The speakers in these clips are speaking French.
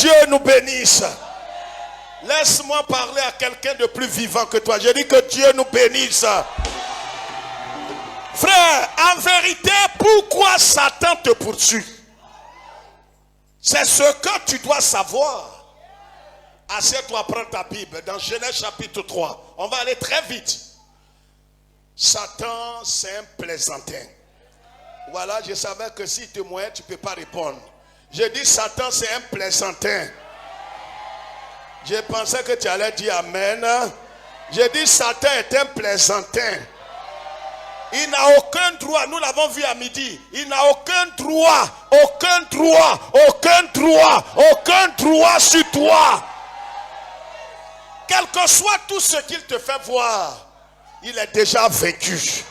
Dieu nous bénisse. Laisse-moi parler à quelqu'un de plus vivant que toi. Je dis que Dieu nous bénisse. Frère, en vérité, pourquoi Satan te poursuit? C'est ce que tu dois savoir. Assieds-toi, prends ta Bible dans Genèse chapitre 3. On va aller très vite. Satan, c'est un plaisantin. Voilà, je savais que si tu moyens, tu ne peux pas répondre. Je dis Satan, c'est un plaisantin. Je pensais que tu allais dire Amen. Je dis Satan est un plaisantin. Il n'a aucun droit, nous l'avons vu à midi, il n'a aucun droit sur toi. Quel que soit tout ce qu'il te fait voir, il est déjà vaincu.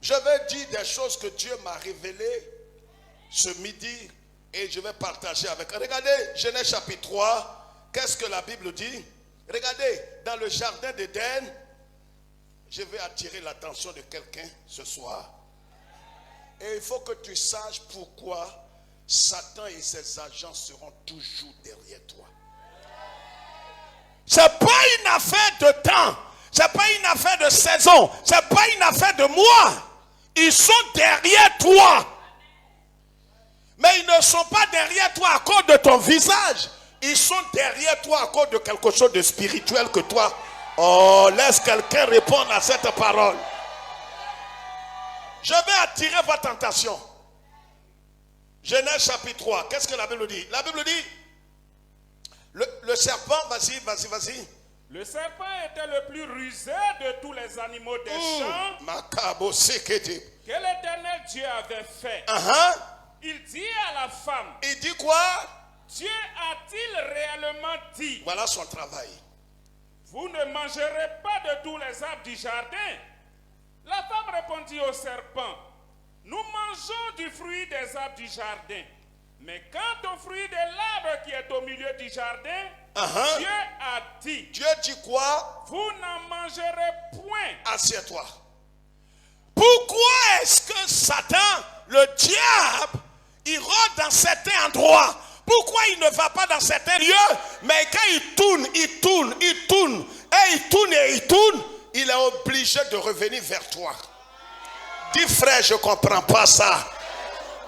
Je vais dire des choses que Dieu m'a révélées ce midi et je vais partager avec. Regardez Genèse chapitre 3, qu'est-ce que la Bible dit? Regardez, dans le jardin d'Éden, je vais attirer l'attention de quelqu'un ce soir. Et il faut que tu saches pourquoi Satan et ses agents seront toujours derrière toi. Ce n'est pas une affaire de temps. Ce n'est pas une affaire de saison. Ce n'est pas une affaire de mois. Ils sont derrière toi. Mais ils ne sont pas derrière toi à cause de ton visage. Ils sont derrière toi à cause de quelque chose de spirituel que toi. Oh, laisse quelqu'un répondre à cette parole. Je vais attirer votre attention. Genèse chapitre 3. Qu'est-ce que la Bible dit? La Bible dit, le serpent, vas-y. Le serpent était le plus rusé de tous les animaux des champs que l'Éternel Dieu avait fait. Il dit à la femme. Il dit quoi? Dieu a-t-il réellement dit? Voilà son travail. Vous ne mangerez pas de tous les arbres du jardin. La femme répondit au serpent. Nous mangeons du fruit des arbres du jardin. Mais quant au fruit de l'arbre qui est au milieu du jardin, Dieu a dit. Dieu dit quoi? Vous n'en mangerez point. Assieds-toi. Pourquoi est-ce que Satan, le diable, il rôde dans certains endroits? Pourquoi il ne va pas dans certains lieux? Mais quand il tourne, il est obligé de revenir vers toi. Dis frère, je ne comprends pas ça.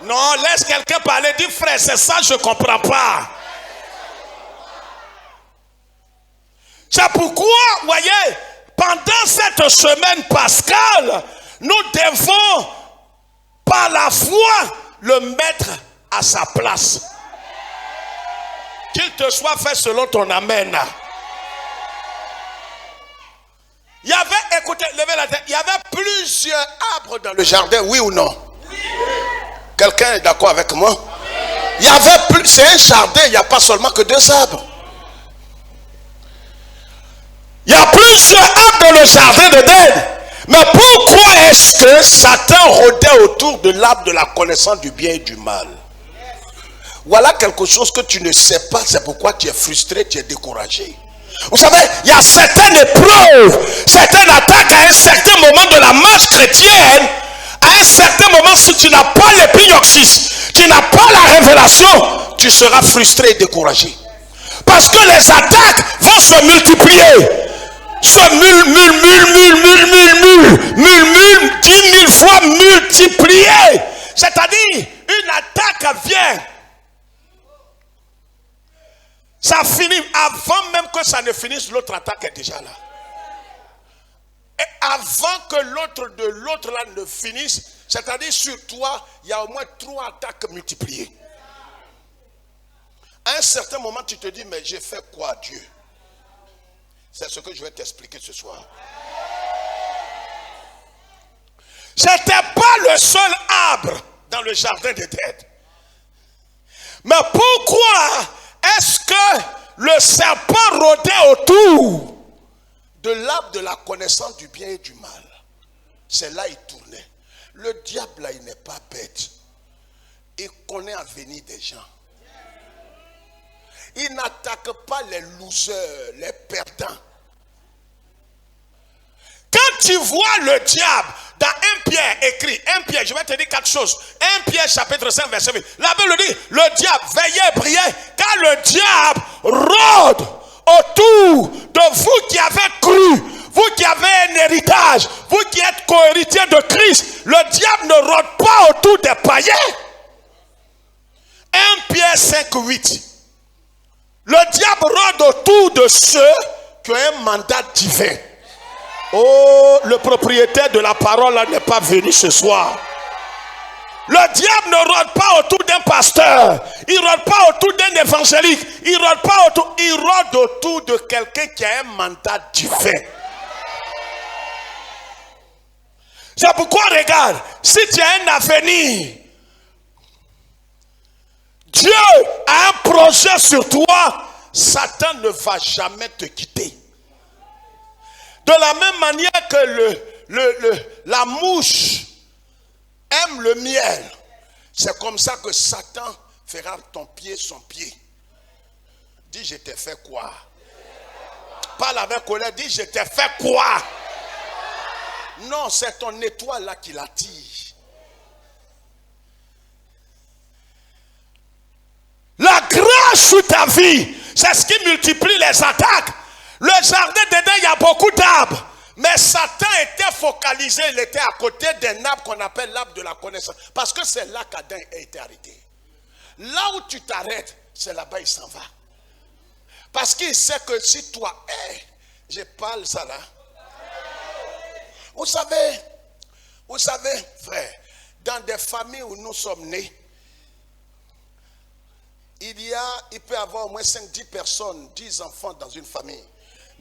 Non, laisse quelqu'un parler. Dis frère, c'est ça, je ne comprends pas. C'est pourquoi, voyez, pendant cette semaine pascale, nous devons, par la foi, le mettre à sa place. Qu'il te soit fait selon ton amen. Il y avait, écoutez, levez la tête, il y avait plusieurs arbres dans le jardin, oui ou non? Oui. Quelqu'un est d'accord avec moi? Oui. Il y avait c'est un jardin, il n'y a pas seulement que 2 arbres. Il y a plusieurs arbres dans le jardin d'Éden. Mais pourquoi est-ce que Satan rôdait autour de l'arbre de la connaissance du bien et du mal? Voilà quelque chose que tu ne sais pas, c'est pourquoi tu es frustré, tu es découragé. Vous savez, il y a certaines épreuves, certaines attaques à un certain moment de la marche chrétienne. À un certain moment, si tu n'as pas l'épioxys, tu n'as pas la révélation, tu seras frustré et découragé. Parce que les attaques vont se multiplier. Se mule 10 000 fois multiplier. C'est-à-dire, une attaque vient. Ça finit, avant même que ça ne finisse, l'autre attaque est déjà là. Et avant que l'autre de l'autre là ne finisse, c'est-à-dire sur toi, il y a au moins 3 attaques multipliées. À un certain moment, tu te dis, mais j'ai fait quoi à Dieu? C'est ce que je vais t'expliquer ce soir. C'était pas le seul arbre dans le jardin d'Éden. Mais pourquoi est-ce que le serpent rôdait autour de l'arbre de la connaissance du bien et du mal? C'est là il tournait. Le diable là, il n'est pas bête. Il connaît l'avenir des gens. Il n'attaque pas les losers, les perdants. Quand tu vois le diable dans 1 Pierre écrit, 1 Pierre, je vais te dire 4 choses. 1 Pierre chapitre 5 verset 8. La Bible dit, le diable, veillez et priez, car le diable rôde autour de vous qui avez cru, vous qui avez un héritage, vous qui êtes co-héritiers de Christ. Le diable ne rôde pas autour des païens. 1 Pierre 5, 8. Le diable rôde autour de ceux qui ont un mandat divin. Oh, le propriétaire de la parole n'est pas venu ce soir. Le diable ne rôde pas autour d'un pasteur. Il ne rôde pas autour d'un évangélique. Il ne rôde pas autour. Il rôde autour de quelqu'un qui a un mandat divin. C'est pourquoi, regarde, si tu as un avenir, Dieu a un projet sur toi, Satan ne va jamais te quitter. De la même manière que la mouche aime le miel, c'est comme ça que Satan fera ton pied son pied. Dis, je t'ai fait quoi? Parle avec colère, dis, je t'ai fait quoi? Non, c'est ton étoile là qui l'attire. La grâce sur ta vie, c'est ce qui multiplie les attaques. Le jardin d'Éden, il y a beaucoup d'arbres. Mais Satan était focalisé, il était à côté d'un arbre qu'on appelle l'arbre de la connaissance. Parce que c'est là qu'Adam a été arrêté. Là où tu t'arrêtes, c'est là-bas il s'en va. Parce qu'il sait que si toi, je parle ça là. Vous savez, frère, dans des familles où nous sommes nés, il peut y avoir au moins 5-10 personnes, 10 enfants dans une famille.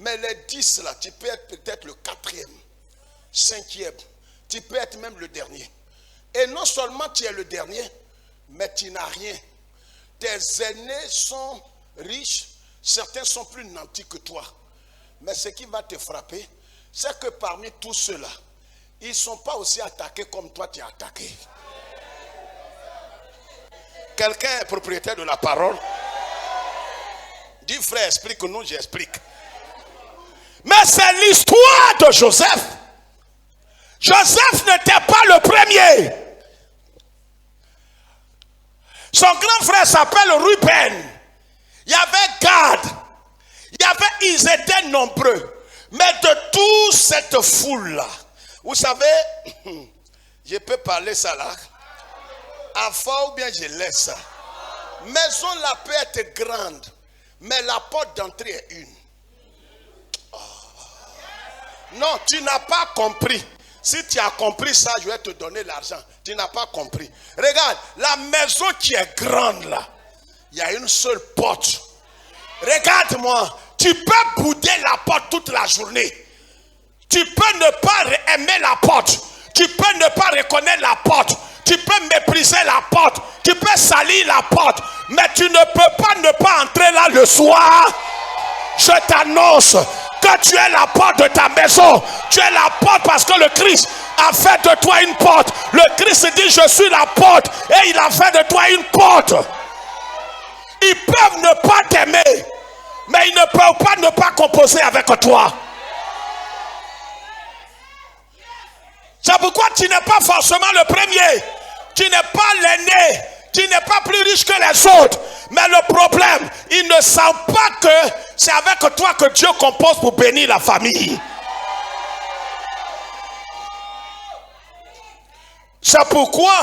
Mais les 10 là, tu peux être peut-être le 4e, 5e, tu peux être même le dernier. Et non seulement tu es le dernier, mais tu n'as rien. Tes aînés sont riches, certains sont plus nantis que toi. Mais ce qui va te frapper, c'est que parmi tous ceux-là, ils ne sont pas aussi attaqués comme toi tu es attaqué. Quelqu'un est propriétaire de la parole? Dis frère, explique-nous, j'explique. Mais c'est l'histoire de Joseph. Joseph n'était pas le premier. Son grand frère s'appelle Ruben. Il y avait Gad. Ils étaient nombreux. Mais de toute cette foule-là, vous savez, je peux parler ça là. Enfin, ou bien je laisse ça. Maison la peut être grande, mais la porte d'entrée est une. Oh. Non, tu n'as pas compris. Si tu as compris ça, je vais te donner l'argent. Tu n'as pas compris. Regarde, la maison qui est grande là, il y a une seule porte. Regarde-moi, tu peux bouder la porte toute la journée. Tu peux ne pas aimer la porte. Tu peux ne pas reconnaître la porte. Tu peux mépriser la porte. Tu peux salir la porte. Mais tu ne peux pas ne pas entrer là le soir. Je t'annonce que tu es la porte de ta maison. Tu es la porte parce que le Christ a fait de toi une porte. Le Christ dit je suis la porte. Et il a fait de toi une porte. Ils peuvent ne pas t'aimer. Mais ils ne peuvent pas ne pas composer avec toi. C'est pourquoi tu n'es pas forcément le premier. Tu n'es pas l'aîné. Tu n'es pas plus riche que les autres. Mais le problème, ils ne savent pas que c'est avec toi que Dieu compose pour bénir la famille. C'est pourquoi,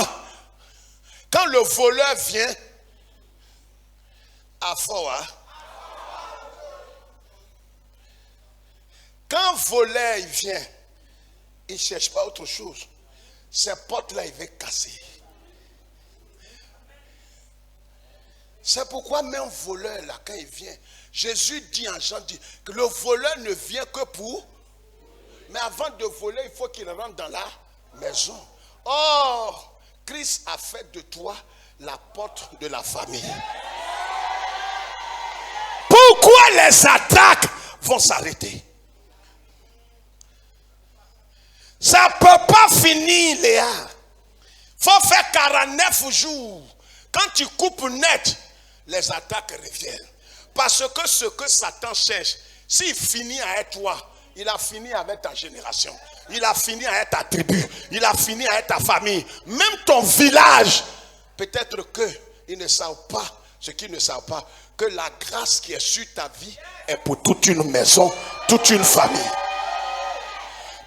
quand le voleur vient à Foa, quand un voleur il vient, il ne cherche pas autre chose. Ces portes-là, il va casser. C'est pourquoi même voleur, là, quand il vient, Jésus dit en Jean, dit que le voleur ne vient que pour... Mais avant de voler, il faut qu'il rentre dans la maison. Or, Christ a fait de toi la porte de la famille. Pourquoi les attaques vont s'arrêter? Ça ne peut pas finir, Léa. Il faut faire 49 jours. Quand tu coupes net, les attaques reviennent. Parce que ce que Satan cherche, s'il finit à être toi, il a fini avec ta génération. Il a fini avec ta tribu. Il a fini avec ta famille. Même ton village. Peut-être qu'ils ne savent pas, ceux qui ne savent pas, que la grâce qui est sur ta vie est pour toute une maison, toute une famille.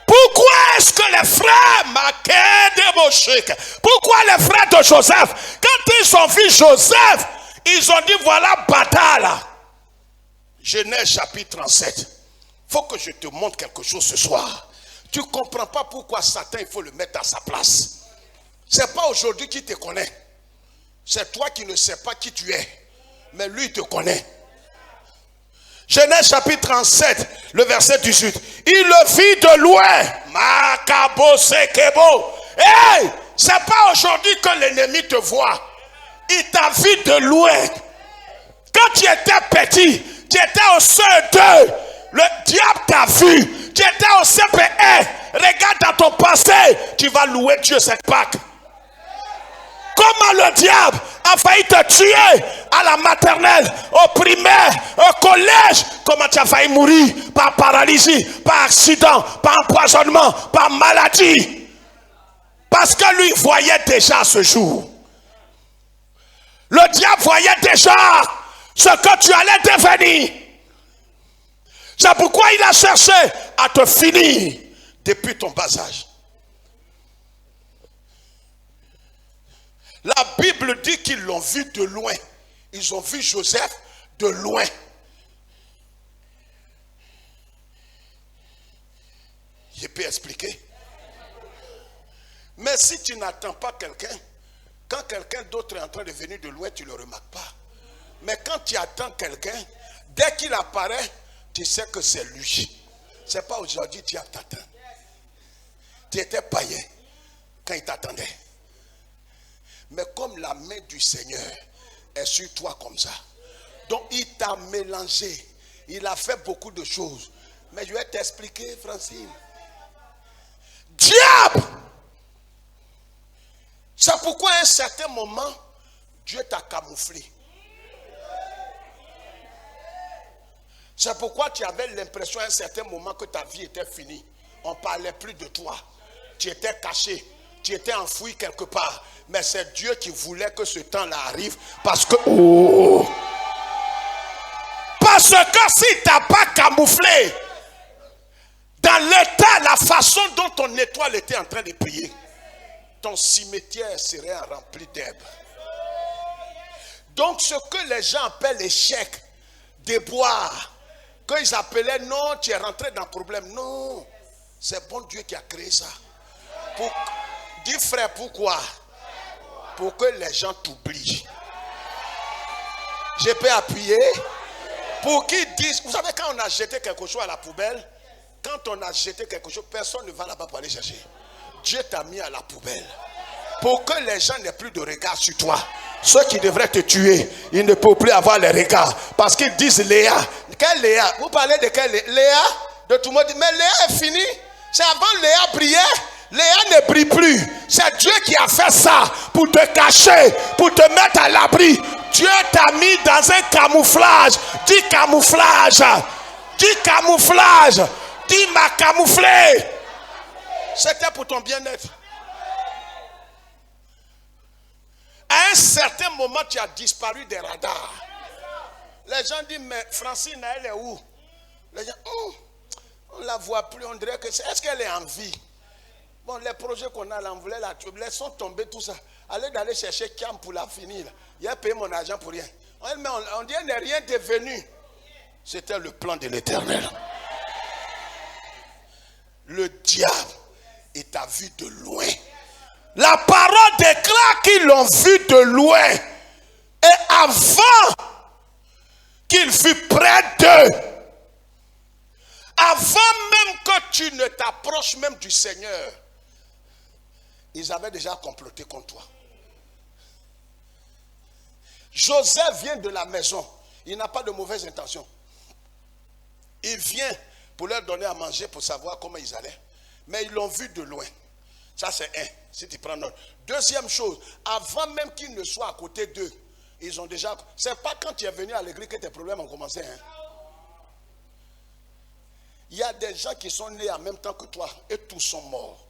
Pourquoi est-ce que les frères pourquoi les frères de Joseph, quand ils ont vu Joseph, ils ont dit voilà bataille. Genèse chapitre 37. Il faut que je te montre quelque chose ce soir. Tu ne comprends pas pourquoi Satan, il faut le mettre à sa place. Ce n'est pas aujourd'hui qu'il te connaît. C'est toi qui ne sais pas qui tu es. Mais lui, il te connaît. Genèse chapitre 37, le verset 18. Il le vit de loin. Makabo sekebo. Hey, c'est pas aujourd'hui que l'ennemi te voit. Il t'a vu de loin. Quand tu étais petit, tu étais au CE2. Le diable t'a vu. Tu étais au CP1. Regarde dans ton passé. Tu vas louer Dieu cette Pâque. Comment le diable a failli te tuer à la maternelle, au primaire, au collège. Comment tu as failli mourir par paralysie, par accident, par empoisonnement, par maladie. Parce que lui voyait déjà ce jour. Le diable voyait déjà ce que tu allais devenir. C'est pourquoi il a cherché à te finir depuis ton bas âge. La Bible dit qu'ils l'ont vu de loin. Ils ont vu Joseph de loin. Je peux expliquer. Mais si tu n'attends pas quelqu'un, quand quelqu'un d'autre est en train de venir de loin, tu ne le remarques pas. Mais quand tu attends quelqu'un, dès qu'il apparaît, tu sais que c'est lui. Ce n'est pas aujourd'hui tu t'attends. Tu étais païen quand il t'attendait. Mais comme la main du Seigneur est sur toi comme ça, donc il t'a mélangé. Il a fait beaucoup de choses. Mais je vais t'expliquer, Francine. Diable! C'est pourquoi à un certain moment, Dieu t'a camouflé. C'est pourquoi tu avais l'impression à un certain moment que ta vie était finie. On ne parlait plus de toi. Tu étais caché. Tu étais enfoui quelque part. Mais c'est Dieu qui voulait que ce temps-là arrive. Parce que... Parce que s'il ne t'a pas camouflé, dans l'état, la façon dont ton étoile était en train de briller, ton cimetière serait rempli d'herbe. Donc ce que les gens appellent l'échec, déboire, qu'ils appelaient non, tu es rentré dans le problème. Non, c'est bon Dieu qui a créé ça. Dis frère, pourquoi? Pour que les gens t'oublient. Je peux appuyer. Pour qu'ils disent, vous savez quand on a jeté quelque chose à la poubelle, quand on a jeté quelque chose, personne ne va là-bas pour aller chercher. Dieu t'a mis à la poubelle. Pour que les gens n'aient plus de regard sur toi. Ceux qui devraient te tuer, ils ne peuvent plus avoir les regards. Parce qu'ils disent Léa. Quelle Léa? Vous parlez de quelle Léa? Léa? De tout le monde. Mais Léa est finie. C'est avant Léa brillait. Léa ne brille plus. C'est Dieu qui a fait ça pour te cacher, pour te mettre à l'abri. Dieu t'a mis dans un camouflage. Dis camouflage. Dis camouflage. Dis m'a camouflé. C'était pour ton bien-être. À un certain moment, tu as disparu des radars. Les gens disent, mais Francine, elle est où? Les gens, on ne la voit plus, on dirait que c'est... Est-ce qu'elle est en vie? Bon, les projets qu'on a là, on voulait la tuer, les sont tombés, tout ça. Allez d'aller chercher Kiam pour la finir. Là. Il a payé mon argent pour rien. On dit, elle n'est rien devenu. C'était le plan de l'Éternel. Le diable, il t'a vu de loin. La parole déclare qu'ils l'ont vu de loin. Et avant qu'il fût près d'eux, avant même que tu ne t'approches même du Seigneur, ils avaient déjà comploté contre toi. Joseph vient de la maison. Il n'a pas de mauvaise intention. Il vient pour leur donner à manger, pour savoir comment ils allaient. Mais ils l'ont vu de loin. Ça c'est un, si tu prends note. Deuxième chose, avant même qu'ils ne soient à côté d'eux, ils ont déjà... C'est pas quand tu es venu à l'église que tes problèmes ont commencé. Hein? Il y a des gens qui sont nés en même temps que toi et tous sont morts.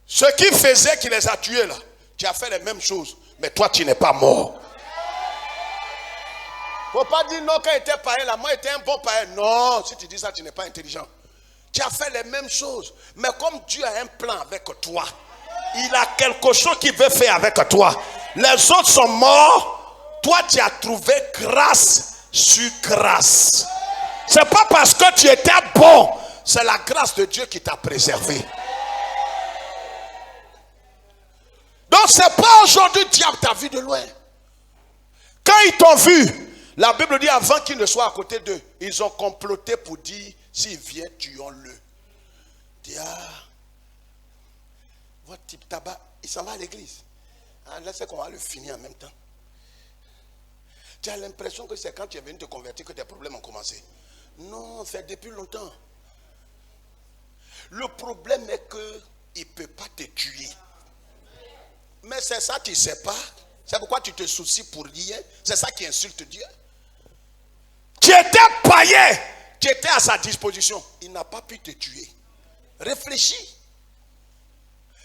Ce qui faisait qu'il les a tués là, tu as fait les mêmes choses, mais toi tu n'es pas mort. Faut pas dire non, quand il était païen là, moi j'étais un bon païen. Non, si tu dis ça, tu n'es pas intelligent. Tu as fait les mêmes choses, mais comme Dieu a un plan avec toi, il a quelque chose qu'il veut faire avec toi. Les autres sont morts, toi tu as trouvé grâce sur grâce. C'est pas parce que tu étais bon, c'est la grâce de Dieu qui t'a préservé. Donc c'est pas aujourd'hui diable t'a vu de loin. Quand ils t'ont vu, la Bible dit avant qu'ils ne soient à côté d'eux, ils ont comploté pour dire s'il vient, tuons-le. Dis votre type tabac, il s'en va à l'église. Là c'est qu'on va le finir en même temps. Tu as l'impression que c'est quand tu es venu te convertir que tes problèmes ont commencé. Non, c'est depuis longtemps. Le problème est qu'il ne peut pas te tuer. Mais c'est ça, tu ne sais pas. C'est pourquoi tu te soucies pour rien. C'est ça qui insulte Dieu. Tu étais païen. Tu étais à sa disposition. Il n'a pas pu te tuer. Réfléchis.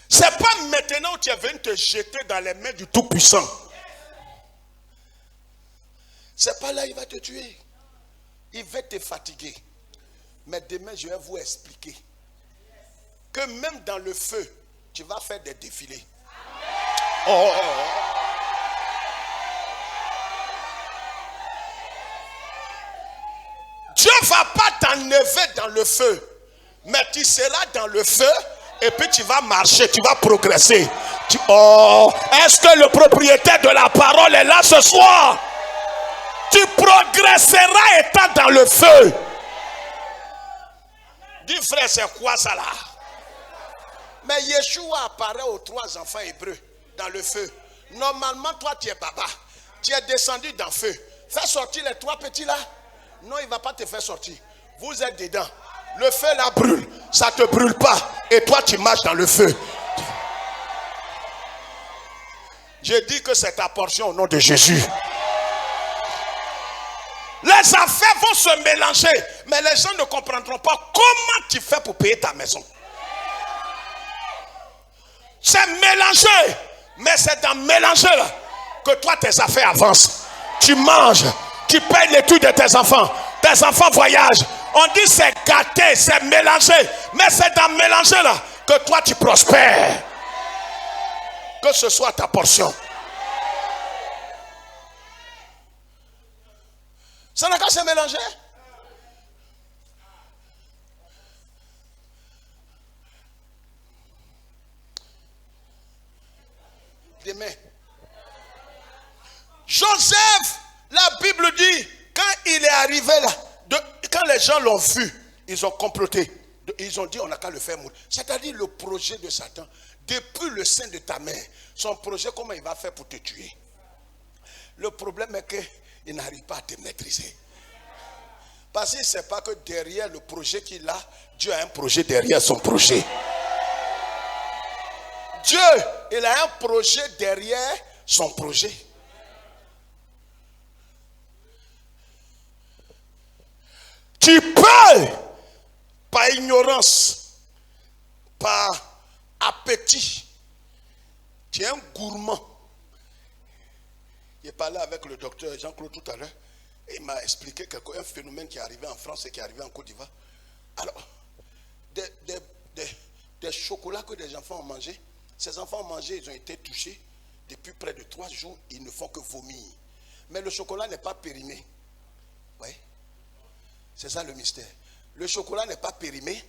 C'est pas maintenant où tu es venu te jeter dans les mains du Tout-Puissant. C'est pas là il va te tuer. Il va te fatiguer. Mais demain, je vais vous expliquer que même dans le feu, tu vas faire des défilés. Oh. Dieu ne va pas t'enlever dans le feu, mais tu seras dans le feu et puis tu vas marcher, tu vas progresser. Est-ce que le propriétaire de la parole est là ce soir? Tu progresseras étant dans le feu. Dis frère, c'est quoi ça là? Mais Yeshua apparaît aux 3 enfants hébreux dans le feu. Normalement, toi tu es baba. Tu es descendu dans le feu. Fais sortir les 3 petits là. Non, il ne va pas te faire sortir. Vous êtes dedans. Le feu là brûle. Ça ne te brûle pas. Et toi tu marches dans le feu. Je dis que c'est ta portion au nom de Jésus. Les affaires vont se mélanger. Mais les gens ne comprendront pas comment tu fais pour payer ta maison. C'est mélangé. Mais c'est dans mélanger là que toi tes affaires avancent. Tu manges. Tu payes l'étude de tes enfants. Tes enfants voyagent. On dit c'est gâté, c'est mélangé. Mais c'est dans mélanger là que toi tu prospères. Que ce soit ta portion. Ça n'a qu'à se mélanger. Demain. Joseph, la Bible dit, quand il est arrivé là, quand les gens l'ont vu, ils ont comploté. Ils ont dit, on n'a qu'à le faire mourir. C'est-à-dire le projet de Satan, depuis le sein de ta mère, son projet, comment il va faire pour te tuer? Le problème est qu'il n'arrive pas à te maîtriser. Parce qu'il ne sait pas que derrière le projet qu'il a, Dieu a un projet derrière son projet. Dieu, il a un projet derrière son projet. Tu peux, par ignorance, par appétit, tu es un gourmand. J'ai parlé avec le docteur Jean-Claude tout à l'heure. Et il m'a expliqué un phénomène qui est arrivé en France et qui est arrivé en Côte d'Ivoire. Alors, des chocolats que des enfants ont mangés, ces enfants ont mangé, ils ont été touchés. Depuis près de 3 jours, ils ne font que vomir. Mais le chocolat n'est pas périmé. Oui. C'est ça le mystère. Le chocolat n'est pas périmé,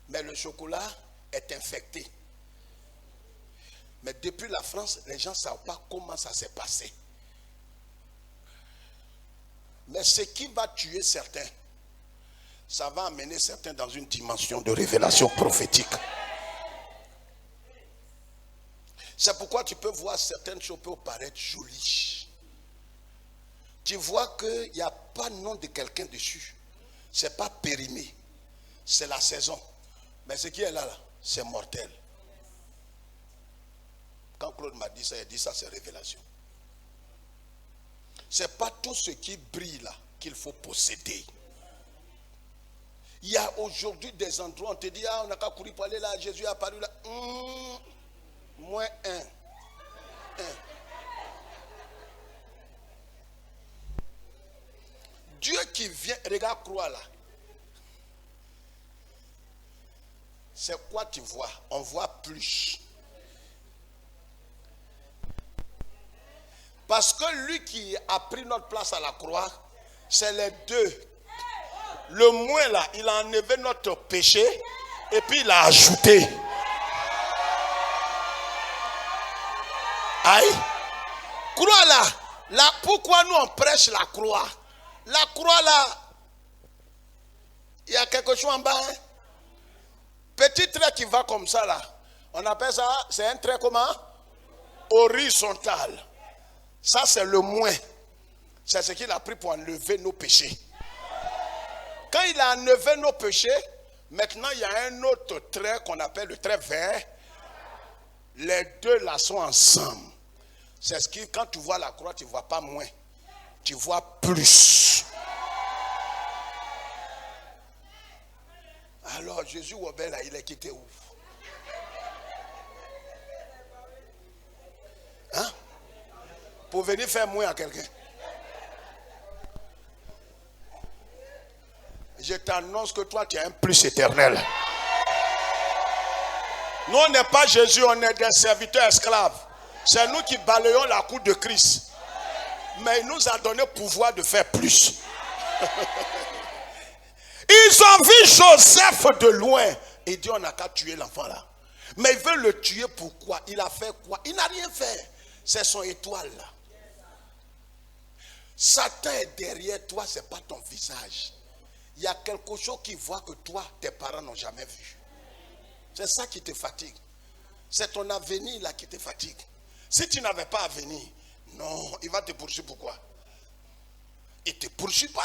mais le chocolat est infecté. Mais depuis la France, les gens ne savent pas comment ça s'est passé. Mais ce qui va tuer certains, ça va amener certains dans une dimension de révélation prophétique. C'est pourquoi tu peux voir certaines choses peuvent paraître jolies. Tu vois qu'il n'y a pas le nom de quelqu'un dessus. Ce n'est pas périmé. C'est la saison. Mais ce qui est là, c'est mortel. Quand Claude m'a dit ça, il a dit ça, c'est révélation. Ce n'est pas tout ce qui brille là qu'il faut posséder. Il y a aujourd'hui des endroits où on te dit, ah, on n'a qu'à courir pour aller là, Jésus est apparu là. Moins un. Dieu qui vient, regarde croix là. C'est quoi tu vois? On voit plus. Parce que lui qui a pris notre place à la croix, c'est les deux. Le moins là, il a enlevé notre péché et puis il a ajouté. Aïe. Croix là, pourquoi nous on prêche la croix? La croix là, il y a quelque chose en bas. Hein? Petit trait qui va comme ça là. On appelle ça, c'est un trait comment? Horizontal. Ça c'est le moins. C'est ce qu'il a pris pour enlever nos péchés. Quand il a enlevé nos péchés, maintenant il y a un autre trait qu'on appelle le trait vert. Les deux là sont ensemble. C'est ce qui, quand tu vois la croix, tu ne vois pas moins. Tu vois plus. Alors Jésus Wobel là, il est quitté où? Hein? Pour venir faire moins à quelqu'un. Je t'annonce que toi tu es un plus éternel. Nous on n'est pas Jésus, on est des serviteurs esclaves. C'est nous qui balayons la cour de Christ. Mais il nous a donné pouvoir de faire plus. Ils ont vu Joseph de loin. Et dit on n'a qu'à tuer l'enfant là. Mais ils veulent le tuer pourquoi? Il a fait quoi? Il n'a rien fait. C'est son étoile là. Satan est derrière toi, c'est pas ton visage. Il y a quelque chose qui voit que toi, tes parents n'ont jamais vu. C'est ça qui te fatigue. C'est ton avenir là qui te fatigue. Si tu n'avais pas avenir, non, il va te poursuivre pourquoi? Il ne te poursuit pas.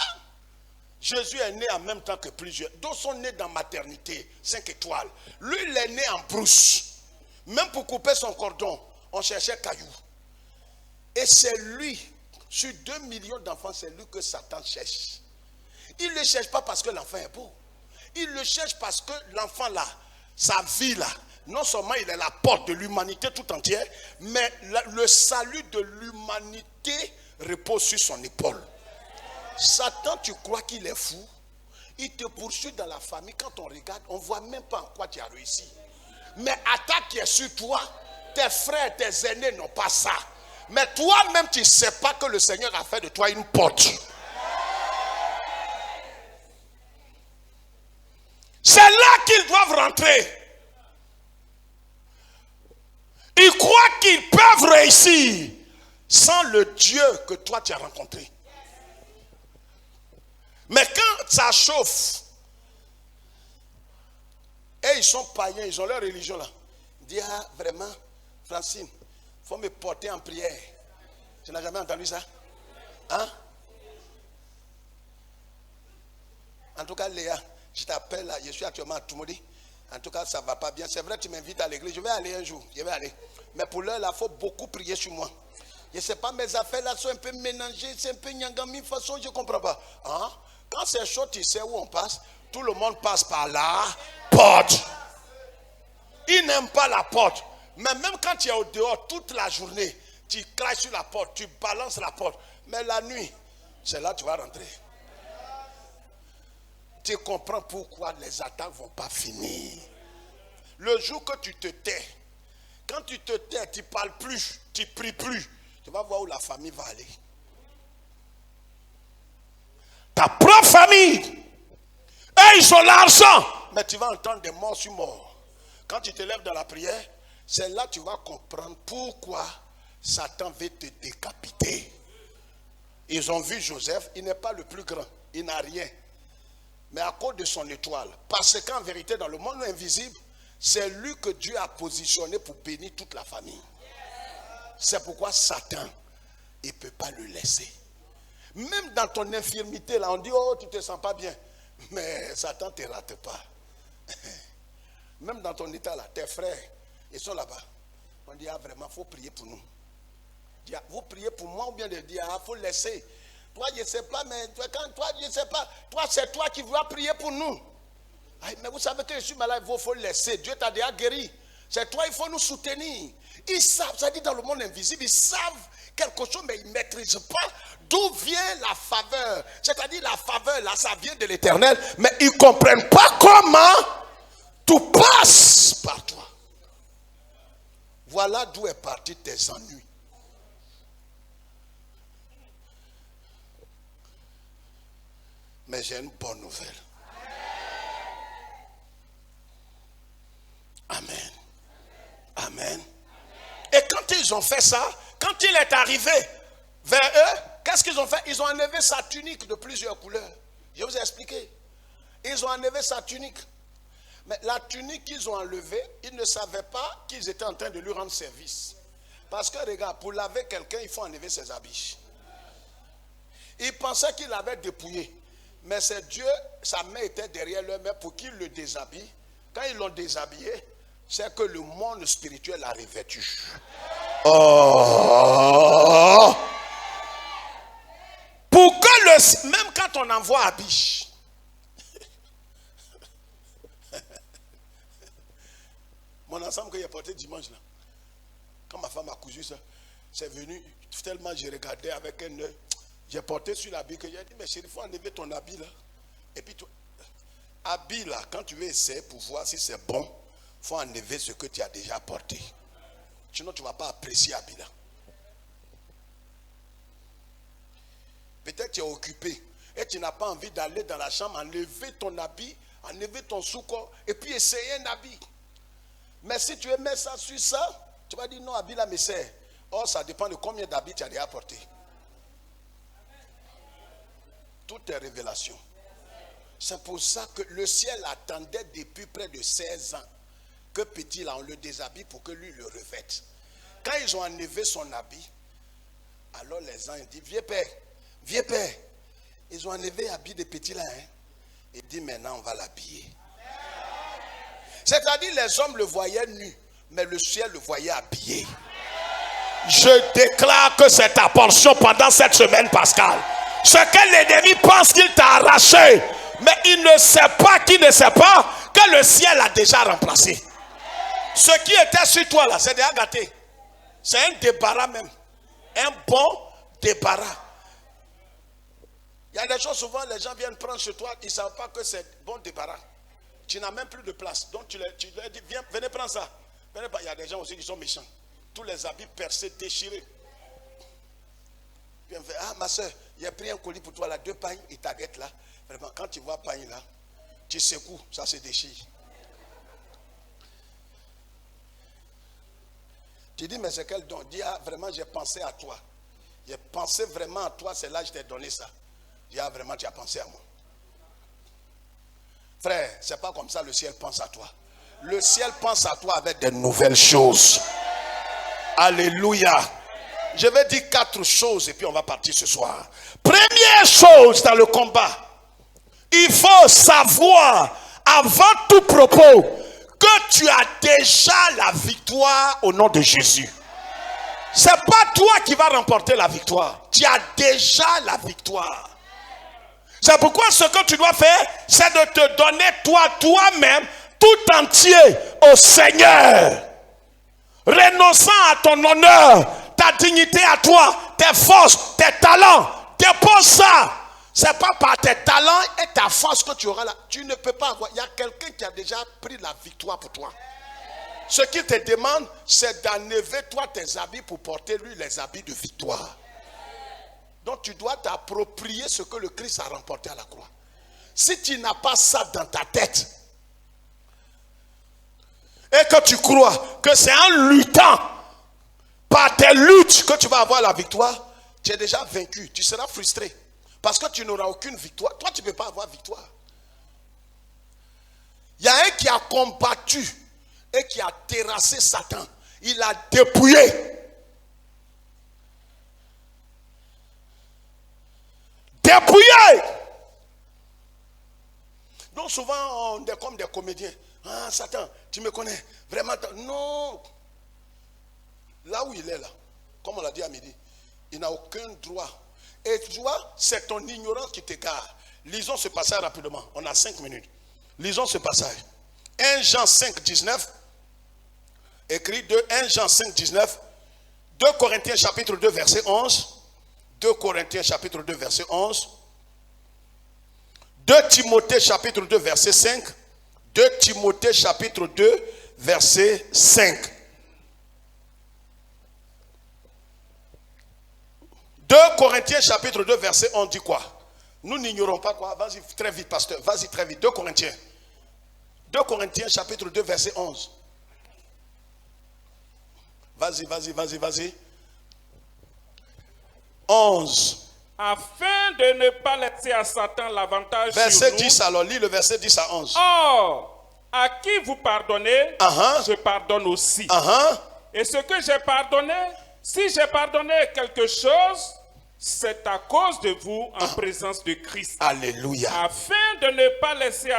Jésus est né en même temps que plusieurs. D'autres sont nés dans maternité, 5 étoiles. Lui, il est né en brousse. Même pour couper son cordon, on cherchait caillou. Et c'est lui, sur 2 millions d'enfants, c'est lui que Satan cherche. Il ne le cherche pas parce que l'enfant est beau. Il le cherche parce que l'enfant là, sa vie là, non seulement il est la porte de l'humanité tout entière, mais le salut de l'humanité repose sur son épaule. Satan, tu crois qu'il est fou? Il te poursuit dans la famille. Quand on regarde, on ne voit même pas en quoi tu as réussi. Mais attaque qui est sur toi, tes frères, tes aînés n'ont pas ça. Mais toi-même, tu ne sais pas que le Seigneur a fait de toi une porte. C'est là qu'ils doivent rentrer. Ils croient qu'ils peuvent réussir sans le Dieu que toi tu as rencontré. Mais quand ça chauffe, et ils sont païens, ils ont leur religion là. Ils disent, ah vraiment, Francine, il faut me porter en prière. Tu n'as jamais entendu ça? Hein? En tout cas, Léa, je t'appelle là, je suis actuellement à Toumoudi. En tout cas, ça ne va pas bien. C'est vrai, tu m'invites à l'église. Je vais aller un jour. Je vais aller. Mais pour l'heure, là, il faut beaucoup prier sur moi. Je ne sais pas, mes affaires là sont un peu mélangées. C'est un peu nyangami. De toute façon, je ne comprends pas. Hein? Quand c'est chaud, tu sais où on passe. Tout le monde passe par la porte. Ils n'aiment pas la porte. Mais même quand tu es au dehors toute la journée, tu craches sur la porte, tu balances la porte. Mais la nuit, c'est là que tu vas rentrer. Tu comprends pourquoi les attaques ne vont pas finir. Le jour que tu te tais, quand tu te tais, tu ne parles plus, tu ne pries plus, tu vas voir où la famille va aller. Ta propre famille, et ils ont l'argent, mais tu vas entendre des morts sur morts. Quand tu te lèves dans la prière, c'est là que tu vas comprendre pourquoi Satan veut te décapiter. Ils ont vu Joseph, il n'est pas le plus grand, il n'a rien. Mais à cause de son étoile, parce qu'en vérité dans le monde invisible, c'est lui que Dieu a positionné pour bénir toute la famille. C'est pourquoi Satan, il ne peut pas le laisser. Même dans ton infirmité, là, on dit, oh, tu ne te sens pas bien. Mais Satan ne te rate pas. Même dans ton état, là, tes frères, ils sont là-bas. On dit, ah, vraiment, il faut prier pour nous. Dit, ah, vous priez pour moi ou bien de dire, ah, il faut laisser. Toi, je ne sais pas, mais toi, je ne sais pas. Toi, c'est toi qui dois prier pour nous. Mais vous savez que je suis malade, il faut le laisser. Dieu t'a déjà guéri. C'est toi, il faut nous soutenir. Ils savent, ça dit dans le monde invisible, ils savent quelque chose, mais ils ne maîtrisent pas d'où vient la faveur. C'est-à-dire la faveur, là, ça vient de l'Éternel, mais ils ne comprennent pas comment tout passe par toi. Voilà d'où est parti tes ennuis. Mais j'ai une bonne nouvelle. Amen. Amen. Et quand ils ont fait ça, quand il est arrivé vers eux, qu'est-ce qu'ils ont fait? Ils ont enlevé sa tunique de plusieurs couleurs. Je vous ai expliqué. Ils ont enlevé sa tunique. Mais la tunique qu'ils ont enlevée, ils ne savaient pas qu'ils étaient en train de lui rendre service. Parce que regarde, pour laver quelqu'un, il faut enlever ses habits. Ils pensaient qu'il avait dépouillé. Mais c'est Dieu, sa main était derrière leur main pour qu'il le déshabille. Quand ils l'ont déshabillé, c'est que le monde spirituel a revêtu. Oh! Pour que même quand on envoie à Biche, mon ensemble que j'ai porté dimanche là, quand ma femme a cousu ça, c'est venu, tellement j'ai regardé avec un œil, j'ai porté sur l'habit que j'ai dit, mais chérie, il faut enlever ton habit là. Et puis, habit là, quand tu veux essayer pour voir si c'est bon, il faut enlever ce que tu as déjà porté. Sinon, tu ne vas pas apprécier l'habit là. Peut-être tu es occupé et tu n'as pas envie d'aller dans la chambre, enlever ton habit, enlever ton sous-corps et puis essayer un habit. Mais si tu veux mettre ça sur ça, tu vas dire non, habit là me sert. Or, ça dépend de combien d'habits tu as déjà porté. Tout est révélation. C'est pour ça que le ciel attendait depuis près de 16 ans que petit là, on le déshabille pour que lui le revête. Quand ils ont enlevé son habit, alors les anges disent, vieux père. Ils ont enlevé l'habit de petit là. Et dit maintenant on va l'habiller. C'est-à-dire les hommes le voyaient nu, mais le ciel le voyait habillé. Je déclare que c'est ta portion pendant cette semaine pascale. Ce que l'ennemi pense qu'il t'a arraché, mais il ne sait pas, qu'il ne sait pas que le ciel a déjà remplacé. Ce qui était sur toi là, c'est déjà gâté. C'est un débarras même. Un bon débarras. Il y a des choses souvent, les gens viennent prendre chez toi, ils ne savent pas que c'est bon débarras. Tu n'as même plus de place. Donc tu leur dis, venez prendre ça. Il y a des gens aussi qui sont méchants. Tous les habits percés, déchirés. Puis on fait, ah ma soeur, il a pris un colis pour toi là, 2 pailles, il t'arrête là. Vraiment, quand tu vois paille là, tu secoues, ça se déchire. Tu dis, mais c'est quel don? Dis, ah vraiment, j'ai pensé à toi. J'ai pensé vraiment à toi, c'est là que je t'ai donné ça. Dis, ah vraiment, tu as pensé à moi. Frère, c'est pas comme ça le ciel pense à toi. Le ciel pense à toi avec de nouvelles choses. Alléluia. Je vais dire 4 choses et puis on va partir ce soir. Première chose dans le combat, il faut savoir avant tout propos que tu as déjà la victoire au nom de Jésus. C'est pas toi qui vas remporter la victoire. Tu as déjà la victoire. C'est pourquoi ce que tu dois faire, c'est de te donner toi-même tout entier au Seigneur. Renonçant à ton honneur, ta dignité à toi, tes forces, tes talents. Dépose ça. C'est pas par tes talents et ta force que tu auras là. Tu ne peux pas avoir. Il y a quelqu'un qui a déjà pris la victoire pour toi. Ce qu'il te demande, c'est d'enlever toi tes habits pour porter lui les habits de victoire. Donc tu dois t'approprier ce que le Christ a remporté à la croix. Si tu n'as pas ça dans ta tête et que tu crois que c'est en luttant par tes luttes que tu vas avoir la victoire, tu es déjà vaincu, tu seras frustré parce que tu n'auras aucune victoire. Toi tu ne peux pas avoir victoire. Il y a un qui a combattu et qui a terrassé Satan. Il a dépouillé. Dépouillé. Donc souvent on est comme des comédiens. Ah Satan, tu me connais vraiment? Non. Là où il est là, comme on l'a dit à midi, il n'a aucun droit. Et tu vois, c'est ton ignorance qui t'égare. Lisons ce passage rapidement. On a 5 minutes. Lisons ce passage. 1 Jean 5, 19. Écrit de 1 Jean 5, 19. 2 Corinthiens chapitre 2, verset 11. 2 Corinthiens chapitre 2, verset 11. 2 Timothée chapitre 2, verset 5. 2 Timothée chapitre 2, verset 5. 2 Corinthiens chapitre 2, verset 11 dit quoi? Nous n'ignorons pas quoi. Vas-y très vite, pasteur. Vas-y très vite. 2 Corinthiens. 2 Corinthiens chapitre 2, verset 11. Vas-y. 11. Afin de ne pas laisser à Satan l'avantage sur nous. Verset 10 alors, lis le verset 10 à 11. Or, à qui vous pardonnez, je pardonne aussi. Et ce que j'ai pardonné, si j'ai pardonné quelque chose, c'est à cause de vous en présence de Christ. Alléluia. Afin de ne pas laisser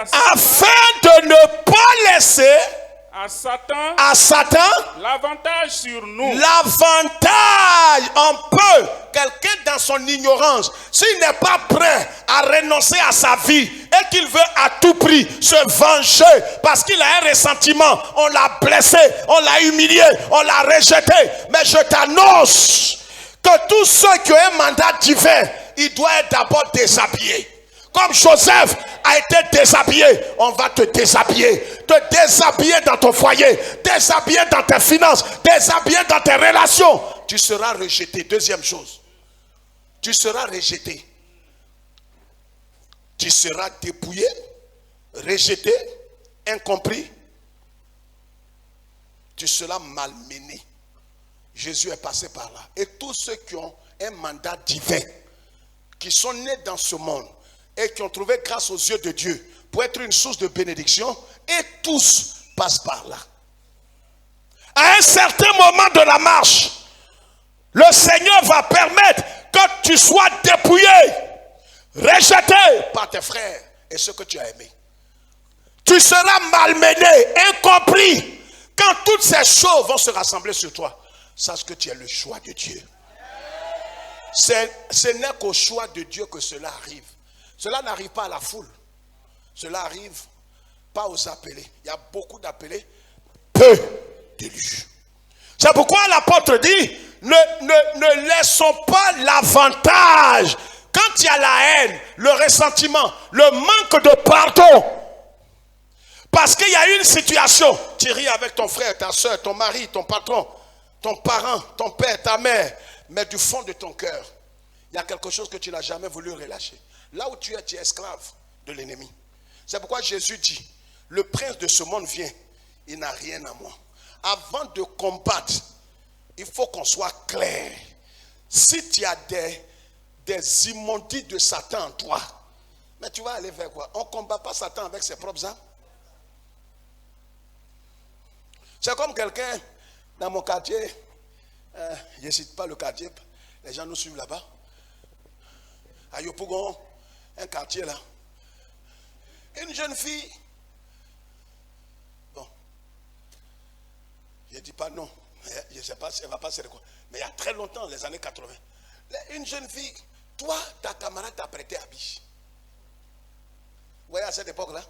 à Satan, à Satan l'avantage sur nous. L'avantage, on peut, quelqu'un dans son ignorance, s'il n'est pas prêt à renoncer à sa vie et qu'il veut à tout prix se venger parce qu'il a un ressentiment, on l'a blessé, on l'a humilié, on l'a rejeté. Mais je t'annonce que tous ceux qui ont un mandat divin, ils doivent être d'abord déshabillés. Comme Joseph a été déshabillé, on va te déshabiller. Te déshabiller dans ton foyer, déshabiller dans tes finances, déshabiller dans tes relations. Tu seras rejeté. Deuxième chose, tu seras rejeté. Tu seras dépouillé, rejeté, incompris. Tu seras malmené. Jésus est passé par là. Et tous ceux qui ont un mandat divin, qui sont nés dans ce monde, et qui ont trouvé grâce aux yeux de Dieu pour être une source de bénédiction, et tous passent par là. À un certain moment de la marche, le Seigneur va permettre que tu sois dépouillé, rejeté par tes frères et ceux que tu as aimés. Tu seras malmené, incompris. Quand toutes ces choses vont se rassembler sur toi, sache que tu es le choix de Dieu. Ce n'est qu'au choix de Dieu que cela arrive. Cela n'arrive pas à la foule. Cela arrive pas aux appelés. Il y a beaucoup d'appelés, peu d'élus. C'est pourquoi l'apôtre dit, ne laissons pas l'avantage. Quand il y a la haine, le ressentiment, le manque de pardon, parce qu'il y a une situation, tu ris avec ton frère, ta soeur, ton mari, ton patron, ton parent, ton père, ta mère, mais du fond de ton cœur, il y a quelque chose que tu n'as jamais voulu relâcher. Là où tu es esclave de l'ennemi. C'est pourquoi Jésus dit, le prince de ce monde vient, il n'a rien à moi. Avant de combattre, il faut qu'on soit clair. Si tu as des immondies de Satan en toi, mais tu vas aller vers quoi? On ne combat pas Satan avec ses propres armes. C'est comme quelqu'un dans mon quartier, je ne cite pas le quartier, les gens nous suivent là-bas. À Yopougon, un quartier là. Une jeune fille. Bon. Je ne dis pas non. Je ne sais pas si elle va passer de quoi. Mais il y a très longtemps, les années 80. Une jeune fille, toi, ta camarade t'a prêté habit. Vous voyez à cette époque-là?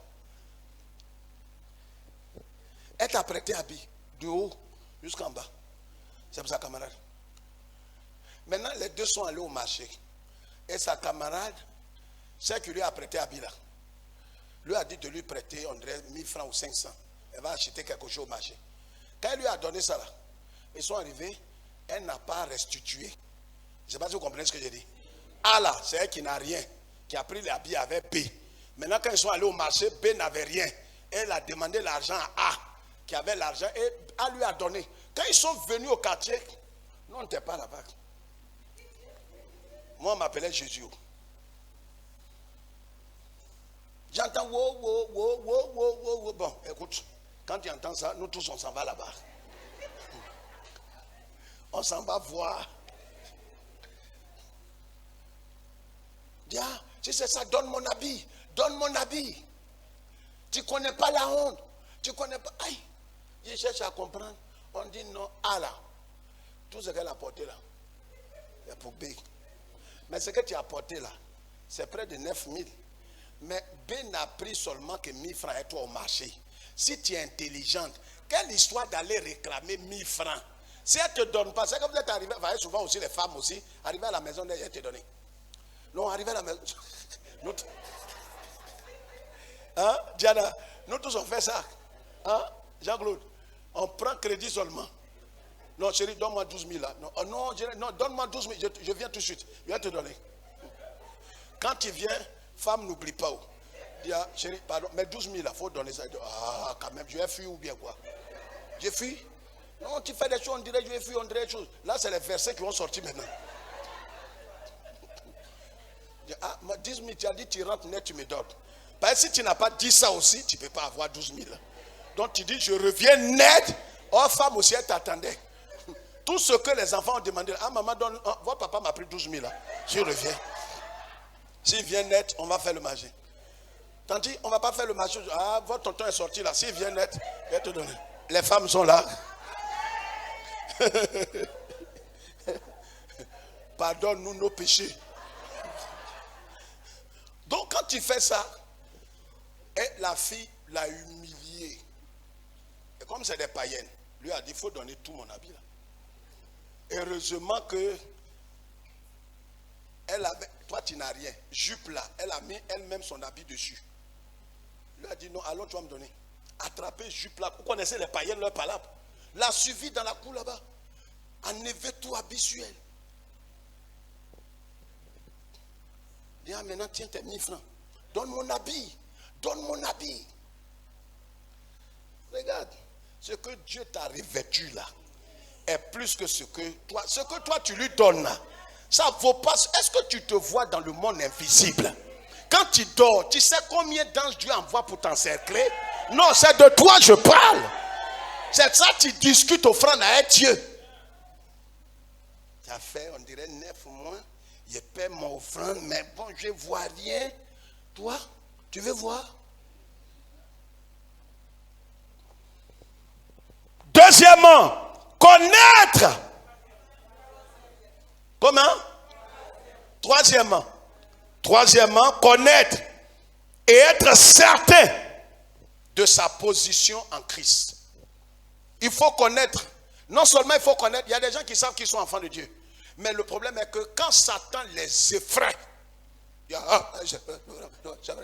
Elle t'a prêté habit. De haut jusqu'en bas. C'est pour sa camarade. Maintenant, les deux sont allés au marché. Et sa camarade, celle qui lui a prêté habit là, lui a dit de lui prêter, on dirait 1000 francs ou 500. Elle va acheter quelque chose au marché. Quand elle lui a donné ça là, ils sont arrivés, elle n'a pas restitué. Je ne sais pas si vous comprenez ce que j'ai dit. A là, c'est elle qui n'a rien, qui a pris les habits avec B. Maintenant, quand ils sont allés au marché, B n'avait rien. Elle a demandé l'argent à A, qui avait l'argent, et A lui a donné. Quand ils sont venus au quartier, nous on n'était pas là-bas. Moi, on m'appelait Jésus. J'entends wow, wow, wow, wow, wow, wow. Bon, écoute, quand tu entends ça, nous tous on s'en va là-bas. On s'en va voir. Dis, ah, si c'est ça, donne mon habit. Donne mon habit. Tu ne connais pas la honte. Tu ne connais pas. Aïe, je cherche à comprendre. On dit non, ah là. Tout ce qu'elle a porté là, c'est pour B. Mais ce que tu as porté là, c'est près de 9000. Mais Ben a pris seulement que 1000 francs et toi au marché. Si tu es intelligente, quelle histoire d'aller réclamer 1000 francs? Si elle ne te donne pas, c'est comme vous êtes arrivé, vous voyez souvent aussi les femmes aussi, arriver à la maison, elle te donne. Non, arriver à la maison. Nous, hein, Diana, nous tous on fait ça. Hein, Jean-Claude, on prend crédit seulement. Non, chérie, donne-moi 12 000 là. Non, non, donne-moi 12 000, je viens tout de suite. Je vais te donner. Quand tu viens, femme, n'oublie pas. Dis, ah, chérie, pardon, mais 12 000 là, il faut donner ça. Ah, quand même, je vais fuir ou bien quoi? Je fuis? Non, tu fais des choses, on dirait je vais fuir, on dirait des choses. Là, c'est les versets qui vont sortir maintenant. Ah, 10 000, tu as dit, tu rentres net, tu me donnes. Parce que si tu n'as pas dit ça aussi, tu ne peux pas avoir 12 000. Donc tu dis, je reviens net. Oh, femme aussi, elle t'attendait. Tout ce que les enfants ont demandé. Ah, maman, donne. Oh, votre papa m'a pris 12 000. Je reviens. S'il vient net, on va faire le marché. Tandis, on ne va pas faire le marché. Ah, votre tonton est sorti là. S'il vient net, je vais te donner. Les femmes sont là. Pardonne-nous nos péchés. Donc quand tu fais ça, et la fille l'a humilié. Et comme c'est des païennes, lui a dit, il faut donner tout mon habit là. Heureusement que elle avait, toi tu n'as rien, jupe là, elle a mis elle-même son habit dessus. Lui a dit, non, allons, tu vas me donner. Attrapez jupe là, vous connaissez les païennes, leur palabre. L'a suivi dans la cour là-bas. Enlevé tout habit sur elle. Dis, ah, maintenant tiens tes 1000 francs. Donne mon habit. Donne mon habit. Regarde, ce que Dieu t'a revêtu là est plus que ce que toi tu lui donnes là. Ça vaut pas. Est-ce que tu te vois dans le monde invisible? Quand tu dors, tu sais combien d'anges Dieu envoie pour t'encercler? Non, c'est de toi je parle. C'est ça, tu discutes offrande à Dieu. Tu as fait, on dirait 9 mois. Je paie mon offrande, mais bon, je ne vois rien. Toi, tu veux voir? Deuxièmement, connaître. Comment? Troisièmement, connaître et être certain de sa position en Christ. Il faut connaître. Non seulement il faut connaître, il y a des gens qui savent qu'ils sont enfants de Dieu. Mais le problème est que quand Satan les effraie, il y a,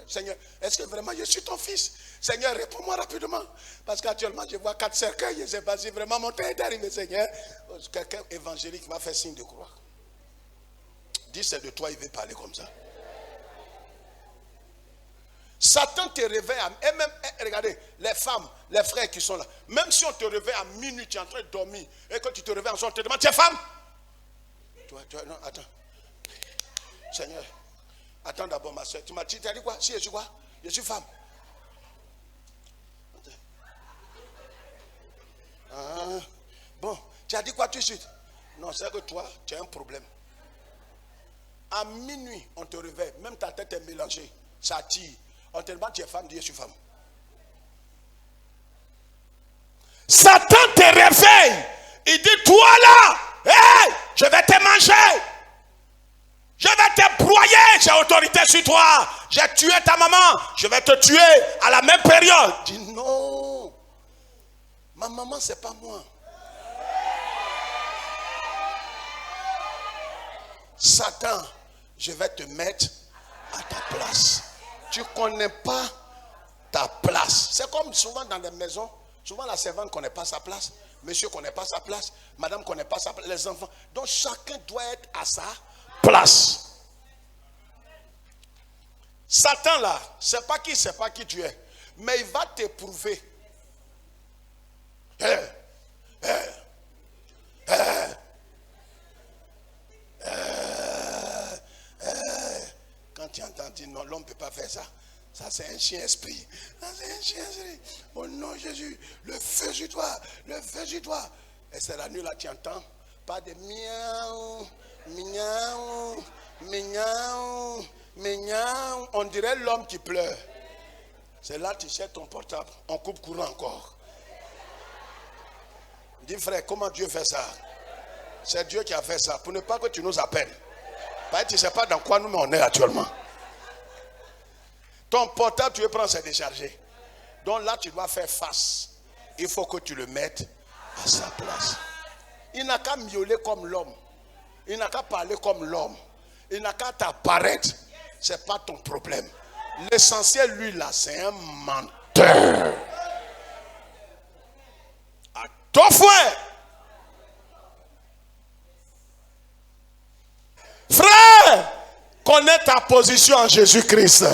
Seigneur, est-ce que vraiment je suis ton fils? Seigneur, réponds-moi rapidement. Parce qu'actuellement, je vois 4 cercueils. Je ne sais pas si vraiment mon temps est arrivé, Seigneur. Quelqu'un évangélique m'a fait signe de croix. Dis, c'est de toi, il veut parler comme ça. Satan te réveille, et même, regardez, les femmes, les frères qui sont là, même si on te réveille à minuit, tu es en train de dormir, et quand tu te réveilles ensemble, on te demande, tu es femme? Non, attends. Seigneur, attends d'abord ma soeur. Tu m'as dit quoi? Si je suis quoi? Je suis femme. Ah, bon, tu as dit quoi tout de suite? Non, c'est que toi, tu as un problème. À minuit, on te réveille, même ta tête est mélangée, ça tire. On te demande, tu es femme, dis je suis femme. Satan te réveille. Il dit, toi là, hey, je vais te manger. Je vais te broyer. J'ai autorité sur toi. J'ai tué ta maman. Je vais te tuer à la même période. Dis non. Ma maman, c'est pas moi. Satan, je vais te mettre à ta place. Tu ne connais pas ta place. C'est comme souvent dans les maisons. Souvent la servante ne connaît pas sa place. Monsieur ne connaît pas sa place. Madame ne connaît pas sa place. Les enfants. Donc chacun doit être à sa place. Satan là, c'est pas qui tu es. Mais il va t'éprouver. Quand tu entends dire non, l'homme ne peut pas faire ça. Ça c'est un chien esprit. Ça c'est un chien esprit. Oh non Jésus, le feu sur toi, le feu sur toi. Et c'est la nuit là, tu entends pas de miaou, miaou, miaou, miaou. On dirait l'homme qui pleure. C'est là tu cherches ton portable, on coupe courant encore. Dis frère, comment Dieu fait ça? C'est Dieu qui a fait ça, pour ne pas que tu nous appelles. Parce que tu ne sais pas dans quoi nous on est actuellement. Ton portable, tu veux prendre, c'est déchargé. Donc là, tu dois faire face. Il faut que tu le mettes à sa place. Il n'a qu'à miauler comme l'homme. Il n'a qu'à parler comme l'homme. Il n'a qu'à t'apparaître. Ce n'est pas ton problème. L'essentiel, lui, là, c'est un menteur. À ton frère. Frère, connais ta position en Jésus-Christ.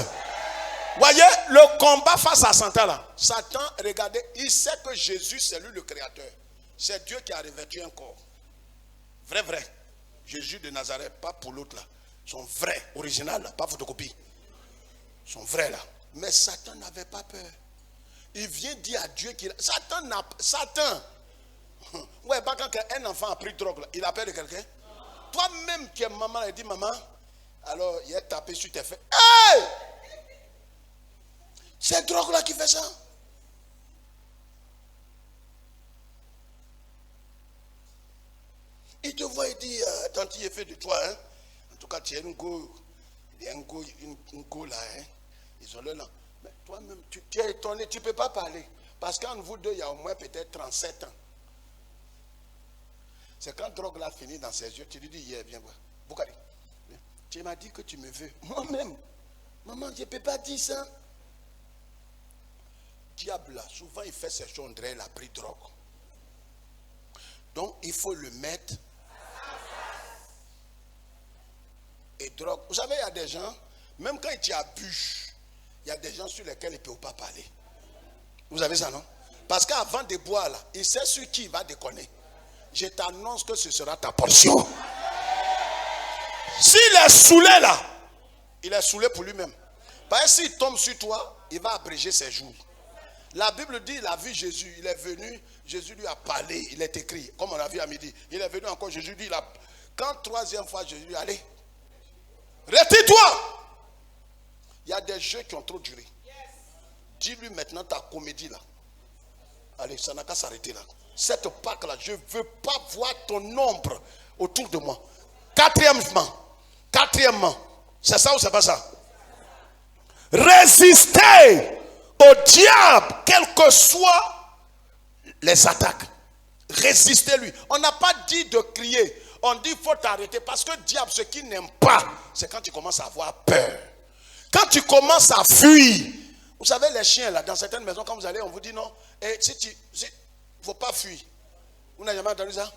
Voyez, le combat face à Satan là. Satan, regardez, il sait que Jésus, c'est lui le créateur. C'est Dieu qui a revêtu un corps. Vrai. Jésus de Nazareth, pas pour l'autre là. Son vrai, original là, pas photocopie. Son vrai là. Mais Satan n'avait pas peur. Il vient dire à Dieu qu'il... Satan. Ouais, pas quand un enfant a pris drogue là, il a peur de quelqu'un. Toi-même qui es maman, il dit maman, alors il a tapé sur tes fesses. Hey! C'est drogue là qui fait ça. Il te voit et dit, tant qu'il est fait de toi, hein. En tout cas, tu es un go là, hein. Ils ont le là. Mais toi-même, tu es étonné, tu ne peux pas parler. Parce qu'entre vous deux, il y a au moins peut-être 37 ans. C'est quand drogue là finit dans ses yeux, tu lui dis, yeah, viens voir. Boukari, tu m'as dit que tu me veux. Moi-même, maman, je ne peux pas dire ça. Diable là, souvent il fait ses choses, on dirait il a pris drogue. Donc il faut le mettre. Et drogue. Vous savez, il y a des gens, même quand tu as bu, il y a des gens sur lesquels il ne peut pas parler. Vous avez ça, non? Parce qu'avant de boire là, il sait sur qui il va déconner. Je t'annonce que ce sera ta portion. S'il est saoulé là, il est saoulé pour lui-même. Parce que s'il tombe sur toi, il va abréger ses jours. La Bible dit, il a vu Jésus, il est venu, Jésus lui a parlé, il est écrit, comme on a vu à midi. Il est venu encore, Jésus dit, quand troisième fois, Jésus dit, allez, retire-toi. Il y a des jeux qui ont trop duré. Dis-lui maintenant ta comédie là. Allez, ça n'a qu'à s'arrêter là. Cette Pâque là, je ne veux pas voir ton ombre autour de moi. Quatrièmement, c'est ça ou c'est pas ça? Résister au diable, quelles que soient les attaques. Résistez-lui. On n'a pas dit de crier. On dit qu'il faut t'arrêter parce que le diable, ce qu'il n'aime pas, c'est quand tu commences à avoir peur. Quand tu commences à fuir. Vous savez, les chiens là, dans certaines maisons, quand vous allez, on vous dit non. Et il ne faut pas fuir. Vous n'avez jamais entendu ça?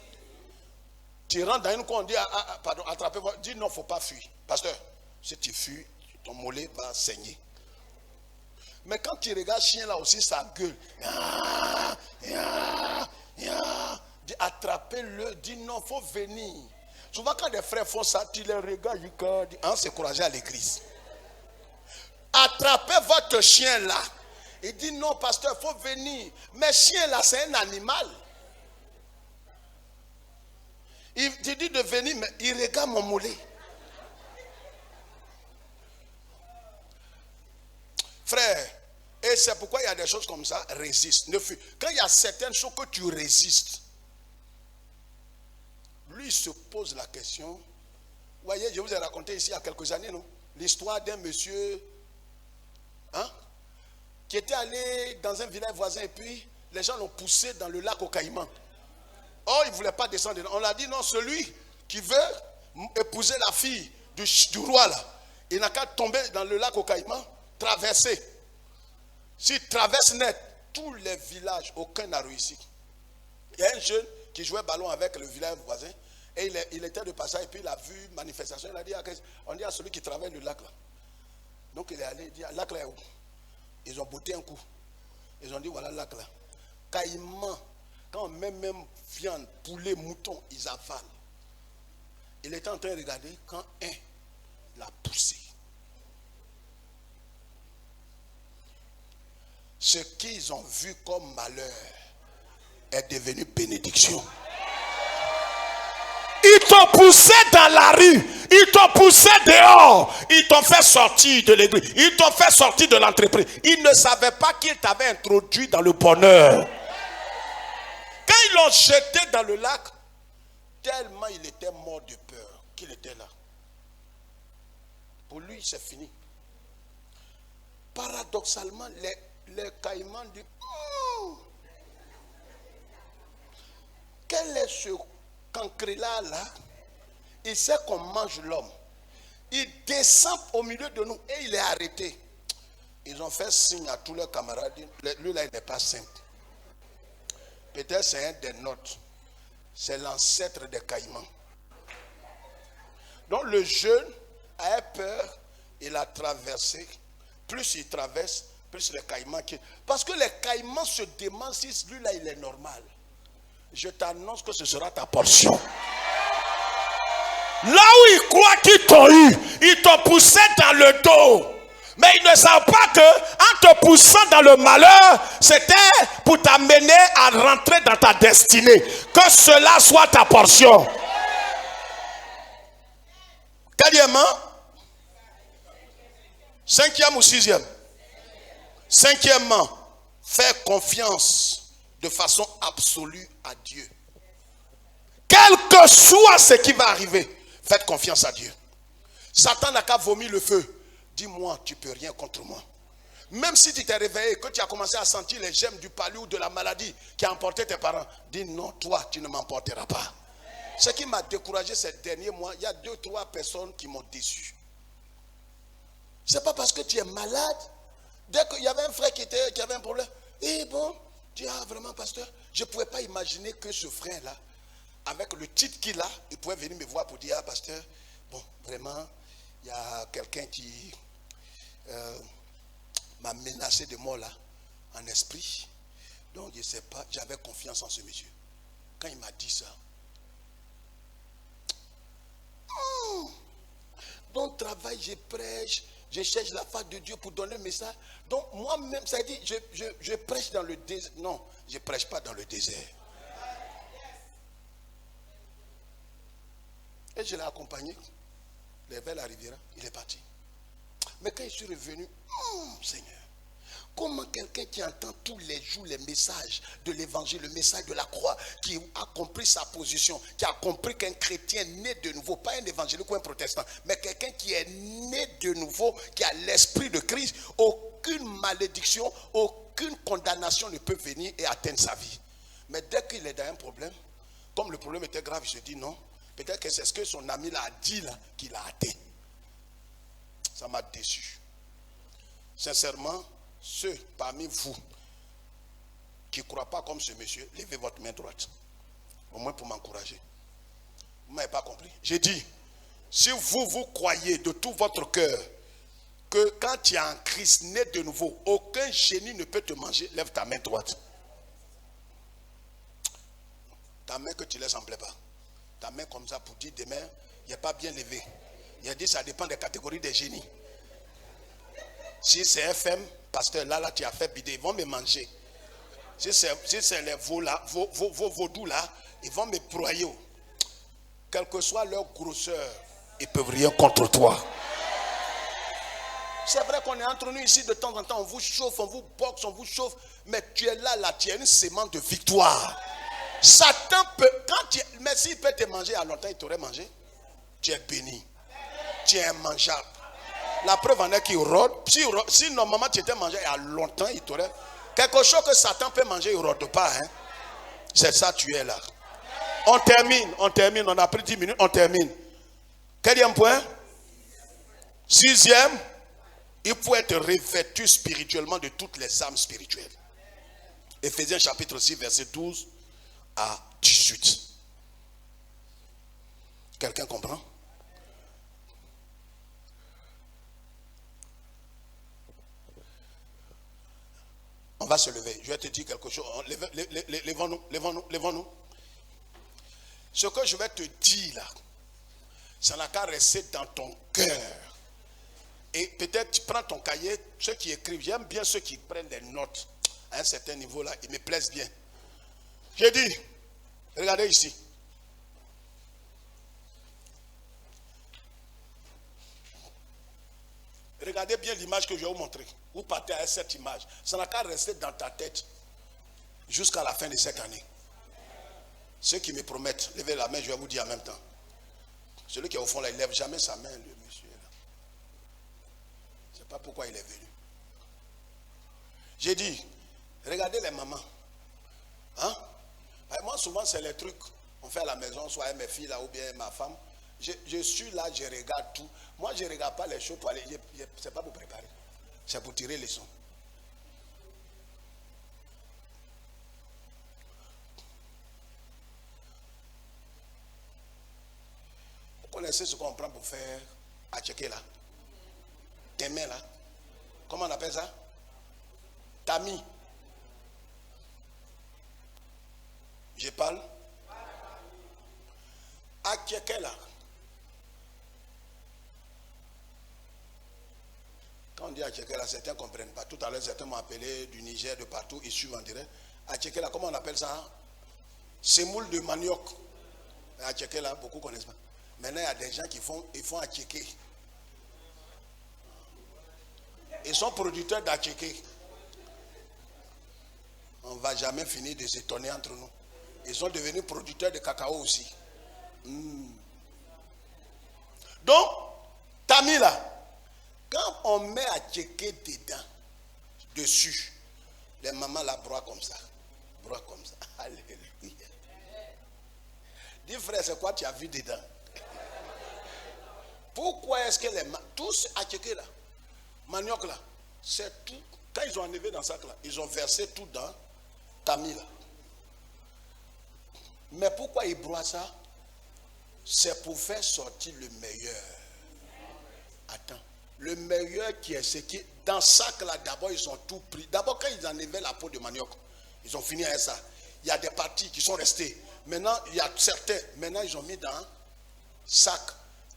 Tu rentres dans une cour, on dit, pardon, attrapez-moi. Dis non, il ne faut pas fuir. Pasteur, si tu fuis, ton mollet va saigner. Mais quand tu regardes chien là aussi, ça gueule. Dis attrapez-le, dis non, il faut venir. Souvent quand des frères font ça, tu les regardes, c'est courageux à l'église. Attrapez votre chien là. Il dit non, pasteur, il faut venir. Mais chien là, c'est un animal. Il te dit de venir, mais il regarde mon mollet. Frère, et c'est pourquoi il y a des choses comme ça, résiste. Quand il y a certaines choses que tu résistes, lui se pose la question. Vous voyez, je vous ai raconté ici il y a quelques années, non? L'histoire d'un monsieur qui était allé dans un village voisin et puis les gens l'ont poussé dans le lac au Caïman. Oh, il ne voulait pas descendre. On l'a dit non, celui qui veut épouser la fille du roi là, il n'a qu'à tomber dans le lac au Caïman, traverser. S'il traverse net, tous les villages, aucun n'a réussi. Il y a un jeune qui jouait ballon avec le village voisin et il était de passage et puis il a vu manifestation. Il a dit, on dit à celui qui traverse le lac là. Donc il est allé, il dit, lac là est où? Ils ont botté un coup. Ils ont dit, voilà le lac là. Caïman, quand on met même viande, poulet, mouton, ils avalent. Il était en train de regarder quand un l'a poussé. Ce qu'ils ont vu comme malheur est devenu bénédiction. Ils t'ont poussé dans la rue, ils t'ont poussé dehors, ils t'ont fait sortir de l'église, ils t'ont fait sortir de l'entreprise. Ils ne savaient pas qu'ils t'avaient introduit dans le bonheur. Quand ils l'ont jeté dans le lac, tellement il était mort de peur qu'il était là. Pour lui, c'est fini. paradoxalement, les caïmans disent, quel est ce cancréla là? Il sait qu'on mange l'homme. Il descend au milieu de nous et il est arrêté. Ils ont fait signe à tous leurs camarades. Lui là, il n'est pas saint. Peut-être c'est un des nôtres. C'est l'ancêtre des caïmans. Donc le jeune a peur, il a traversé. Plus il traverse, plus les caïmans qui... Parce que les caïmans se demandent si lui là, il est normal. Je t'annonce que ce sera ta portion. Là où ils croient qu'ils t'ont eu, ils t'ont poussé dans le dos. Mais ils ne savent pas que en te poussant dans le malheur, c'était pour t'amener à rentrer dans ta destinée. Que cela soit ta portion. Quatrièmement, cinquième ou sixième. Cinquièmement, faire confiance de façon absolue à Dieu. Quel que soit ce qui va arriver, faites confiance à Dieu. Satan n'a qu'à vomir le feu. Dis-moi, tu ne peux rien contre moi. Même si tu t'es réveillé, que tu as commencé à sentir les gemmes du palu ou de la maladie qui a emporté tes parents, dis non, toi, tu ne m'emporteras pas. Ce qui m'a découragé ces derniers mois, il y a 2-3 personnes qui m'ont déçu. Ce n'est pas parce que tu es malade. Dès qu'il y avait un frère qui avait un problème, et bon, tu dis, ah vraiment pasteur, je ne pouvais pas imaginer que ce frère-là, avec le titre qu'il a, il pouvait venir me voir pour dire, ah pasteur, bon, vraiment, il y a quelqu'un qui m'a menacé de mort là, en esprit. Donc je ne sais pas, j'avais confiance en ce monsieur. Quand il m'a dit ça, dans le travail, je prêche, je cherche la face de Dieu pour donner le message. Donc moi-même, ça dit, je prêche dans le désert. Non, je ne prêche pas dans le désert. Et je l'ai accompagné vers la rivière, il est parti. Mais quand je suis revenu, Seigneur, comment quelqu'un qui entend tous les jours les messages de l'évangile, le message de la croix, qui a compris sa position, qui a compris qu'un chrétien né de nouveau, pas un évangélique ou un protestant, mais quelqu'un qui est né de nouveau, qui a l'esprit de Christ, aucune malédiction, aucune condamnation ne peut venir et atteindre sa vie. Mais dès qu'il est dans un problème, comme le problème était grave, il se dit non, peut-être que c'est ce que son ami l'a dit là, qu'il a atteint. Ça m'a déçu. Sincèrement, ceux parmi vous qui ne croient pas comme ce monsieur, levez votre main droite. Au moins pour m'encourager. Vous ne m'avez pas compris. J'ai dit, si vous croyez de tout votre cœur que quand tu es en Christ, né de nouveau, aucun génie ne peut te manger, lève ta main droite. Ta main que tu laisses en plaît pas. Ta main comme ça pour dire demain, il n'est pas bien levé. Il a dit ça dépend des catégories des génies. Si c'est FM, pasteur, là tu as fait bider, ils vont me manger. Si c'est les veaux là, vos vaudous là, ils vont me broyer. Quelle que soit leur grosseur, ils ne peuvent rien contre toi. C'est vrai qu'on est entre nous ici de temps en temps, on vous chauffe, on vous boxe, on vous chauffe, mais tu es là, tu as une sémence de victoire. Satan peut, mais s'il peut te manger à longtemps, il t'aurait mangé. Tu es béni. Tu es mangeable. La preuve en est qu'il rôde. Si normalement tu étais mangé à longtemps, il t'aurait. Quelque chose que Satan peut manger, il ne rôde pas. Hein? C'est ça, tu es là. On termine. On a pris 10 minutes, on termine. Quatrième point. Sixième, il faut être revêtu spirituellement de toutes les âmes spirituelles. Éphésiens chapitre 6, verset 12 à 18. Quelqu'un comprend? On va se lever. Je vais te dire quelque chose. Levons-nous. Ce que je vais te dire là, ça n'a qu'à rester dans ton cœur. Et peut-être tu prends ton cahier, ceux qui écrivent, j'aime bien ceux qui prennent des notes à un certain niveau là, ils me plaisent bien. J'ai dit, regardez ici. Regardez bien l'image que je vais vous montrer. Vous partez avec cette image. Ça n'a qu'à rester dans ta tête jusqu'à la fin de cette année. Ceux qui me promettent, levez la main, je vais vous dire en même temps. Celui qui est au fond là, il ne lève jamais sa main, le monsieur là. Je ne sais pas pourquoi il est venu. J'ai dit, regardez les mamans. Hein? Moi, souvent, c'est les trucs qu'on fait à la maison, soit mes filles là ou bien ma femme. Je suis là, je regarde tout. Moi, je ne regarde pas les choses pour aller. Ce n'est pas pour préparer. C'est pour tirer les sons. Vous connaissez ce qu'on prend pour faire à checker là? Tes mains là. Comment on appelle ça? Tamis. Je parle. À checker là. Quand on dit à checker là, certains ne comprennent pas. Tout à l'heure, certains m'ont appelé du Niger, de partout, ils suivent en direct. À checker là, comment on appelle ça? Semoule de manioc. À checker là, beaucoup ne connaissent pas. Maintenant, il y a des gens qui font à checker. Ils sont producteurs d'atchéké. On ne va jamais finir de s'étonner entre nous. Ils sont devenus producteurs de cacao aussi. Donc, tamis là, quand on met à checker dedans, dessus, les mamans la broient comme ça. Broient comme ça. Alléluia. Dis frère, c'est quoi tu as vu dedans? Pourquoi est-ce que les tous à checker là, manioc là, c'est tout. Quand ils ont enlevé dans le sac là, ils ont versé tout dans tamis là. Mais pourquoi ils broient ça? C'est pour faire sortir le meilleur. Attends. Le meilleur qui est ce qui dans le sac là, d'abord ils ont tout pris. D'abord quand ils enlevaient la peau de manioc, ils ont fini avec ça. Il y a des parties qui sont restées. Maintenant, il y a certains, maintenant ils ont mis dans un sac.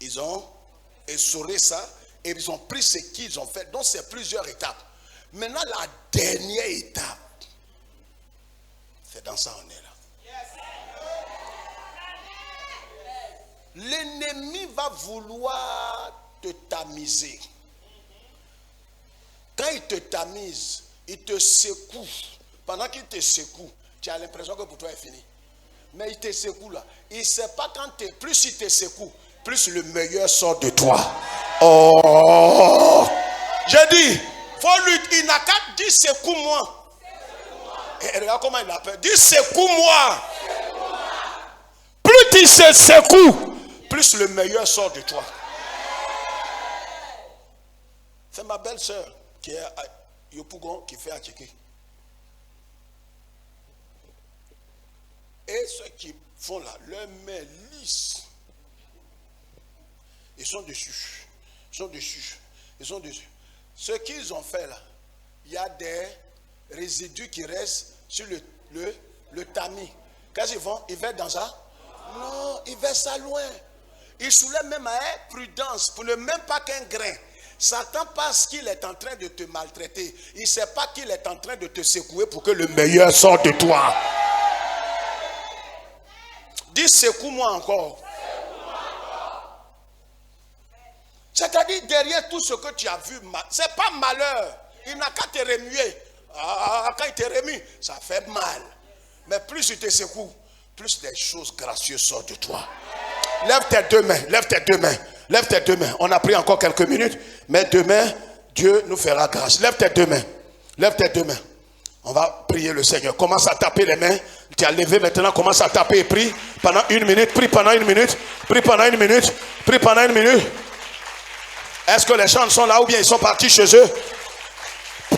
Ils ont essoré ça et ils ont pris ce qu'ils ont fait. Donc c'est plusieurs étapes. Maintenant la dernière étape, c'est dans ça on est là. L'ennemi va vouloir te tamiser. Quand il te tamise, il te secoue. Pendant qu'il te secoue, tu as l'impression que pour toi est fini. Mais il te secoue là. Il ne sait pas quand plus il te secoue, plus le meilleur sort de toi. Oh! J'ai dit, faut lui, il n'a qu'à dire secoue-moi. Et regarde comment il l'appelle. Dis secoue-moi. Plus tu se secoues, plus le meilleur sort de toi. C'est ma belle-sœur qui est à Yopougon qui fait à checker. Et ceux qui font là, leurs mains lisses, ils sont dessus. Ils sont dessus. Ils sont dessus. Ce qu'ils ont fait là, il y a des résidus qui restent sur le tamis. Qu'est-ce qu'ils font? Ils versent dans ça? Non, ils versent ça loin. Ils soulèvent même à prudence pour ne même pas qu'un grain. Satan pense qu'il est en train de te maltraiter. Il ne sait pas qu'il est en train de te secouer pour que le meilleur sorte de toi. Dis secoue-moi encore. C'est-à-dire derrière tout ce que tu as vu, ce n'est pas malheur. Il n'a qu'à te remuer. Quand il te remue, ça fait mal. Mais plus il te secoue, plus des choses gracieuses sortent de toi. Lève tes deux mains, lève tes deux mains, lève tes deux mains. On a pris encore quelques minutes, mais demain, Dieu nous fera grâce. Lève tes deux mains, lève tes deux mains. On va prier le Seigneur. Commence à taper les mains. Tu as levé maintenant, commence à taper et prie pendant une minute, prie pendant une minute, prie pendant une minute, prie pendant une minute. Est-ce que les chants sont là ou bien ils sont partis chez eux?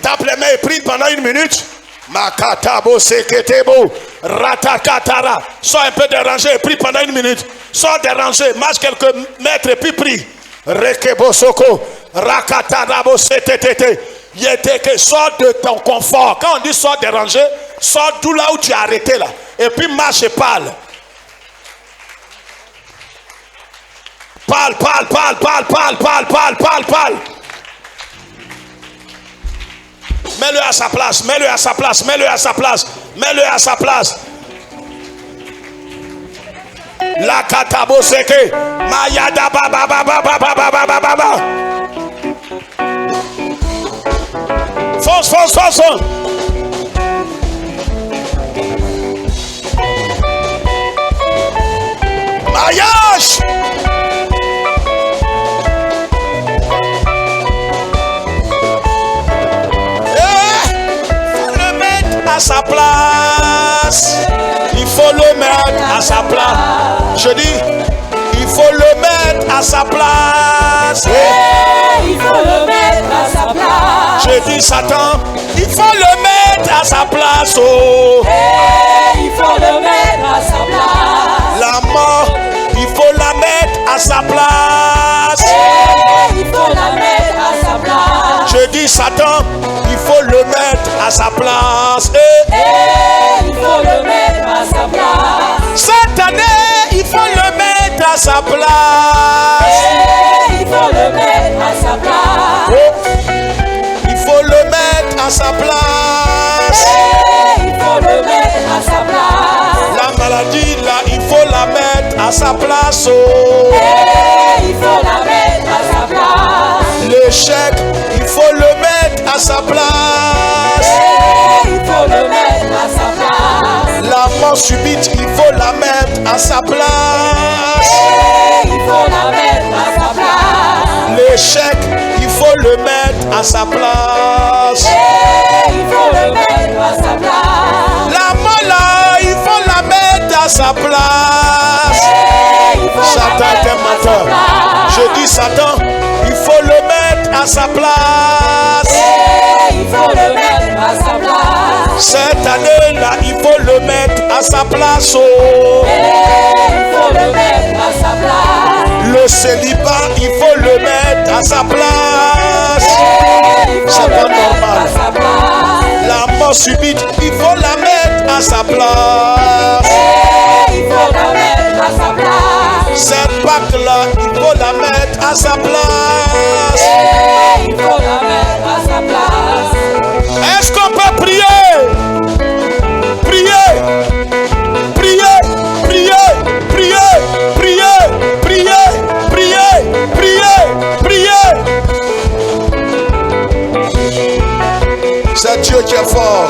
Tape les mains et prie pendant une minute. Makatabo seketebo ratakatara. Sois un peu dérangé et prie pendant une minute. Sois dérangé, marche quelques mètres et puis prie. Rekebo soko rakatarabo setetete. Yeteke, sors de ton confort. Quand on dit sors dérangé, sors d'où là où tu es arrêté là. Et puis marche et parle. Parle. Mets-le à sa place, mets-le à sa place, mets-le à sa place, mets-le à sa place. La katabo seke, mayada baba baba baba baba baba. Fonce. Mariage. place. Il faut le mettre à sa place. Je dis, il faut le mettre à sa place. Il faut le mettre à sa place. Je dis, Satan, il faut le mettre à sa place. Oh. Il faut le mettre à sa place. La mort, il faut la mettre à sa place. Il faut la mettre à sa place. Je dis, Satan, il faut le mettre à sa place. Il faut le mettre à sa place. Cette année, il faut le mettre à sa place. Il faut le mettre à sa place. Il faut le mettre à sa place. Il faut le mettre à sa place. La maladie, là, il faut la mettre à sa place. Oh. Il faut la mettre à sa place. L'échec, il faut le mettre à sa place. Il faut le mettre à sa place. La mort subite, il faut la mettre à sa place. Il faut la mettre à sa place. L'échec, il faut le mettre à sa place. Il faut le mettre à sa place. La mort là, il faut la mettre à sa place. Satan t'es menteur. Je dis Satan, il faut le mettre à sa place. Il faut le mettre à sa place. Cette année-là, il faut le mettre à sa place. Oh. Il faut le mettre à sa place. Le célibat, il faut le mettre à sa place. C'est pas normal. La mort subite, il faut la mettre à sa place. Il faut la mettre à sa place. Cette Pâque-là, il faut la mettre à sa place. Il faut la mettre à sa place. Est-ce qu'on peut prier? Prier, prier, prier, prier, prier, prier, prier, prier, prier. C'est Dieu qui est fort.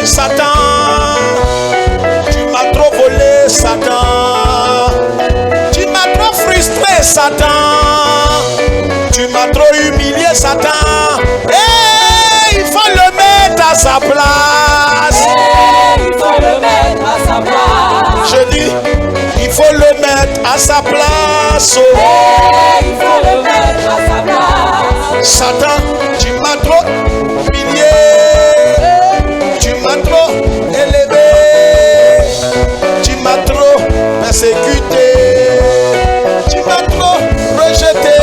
Satan, tu m'as trop volé, Satan, tu m'as trop frustré, Satan, tu m'as trop humilié, Satan. Il faut le mettre à sa place. Il faut le mettre à sa place. Je dis, il faut le mettre à sa place. Oh. Il faut le mettre à sa place. Satan, tu m'as trop humilié. Tu m'as trop élevé, tu m'as trop persécuté, tu m'as trop rejeté.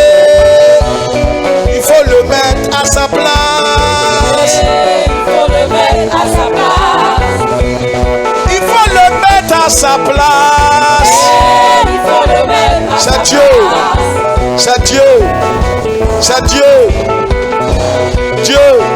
Il faut le mettre à sa place. Il faut le mettre à sa place. Il faut le mettre à sa place. Il faut le mettre à sa C'est place. Dieu, c'est Dieu, c'est Dieu, Dieu.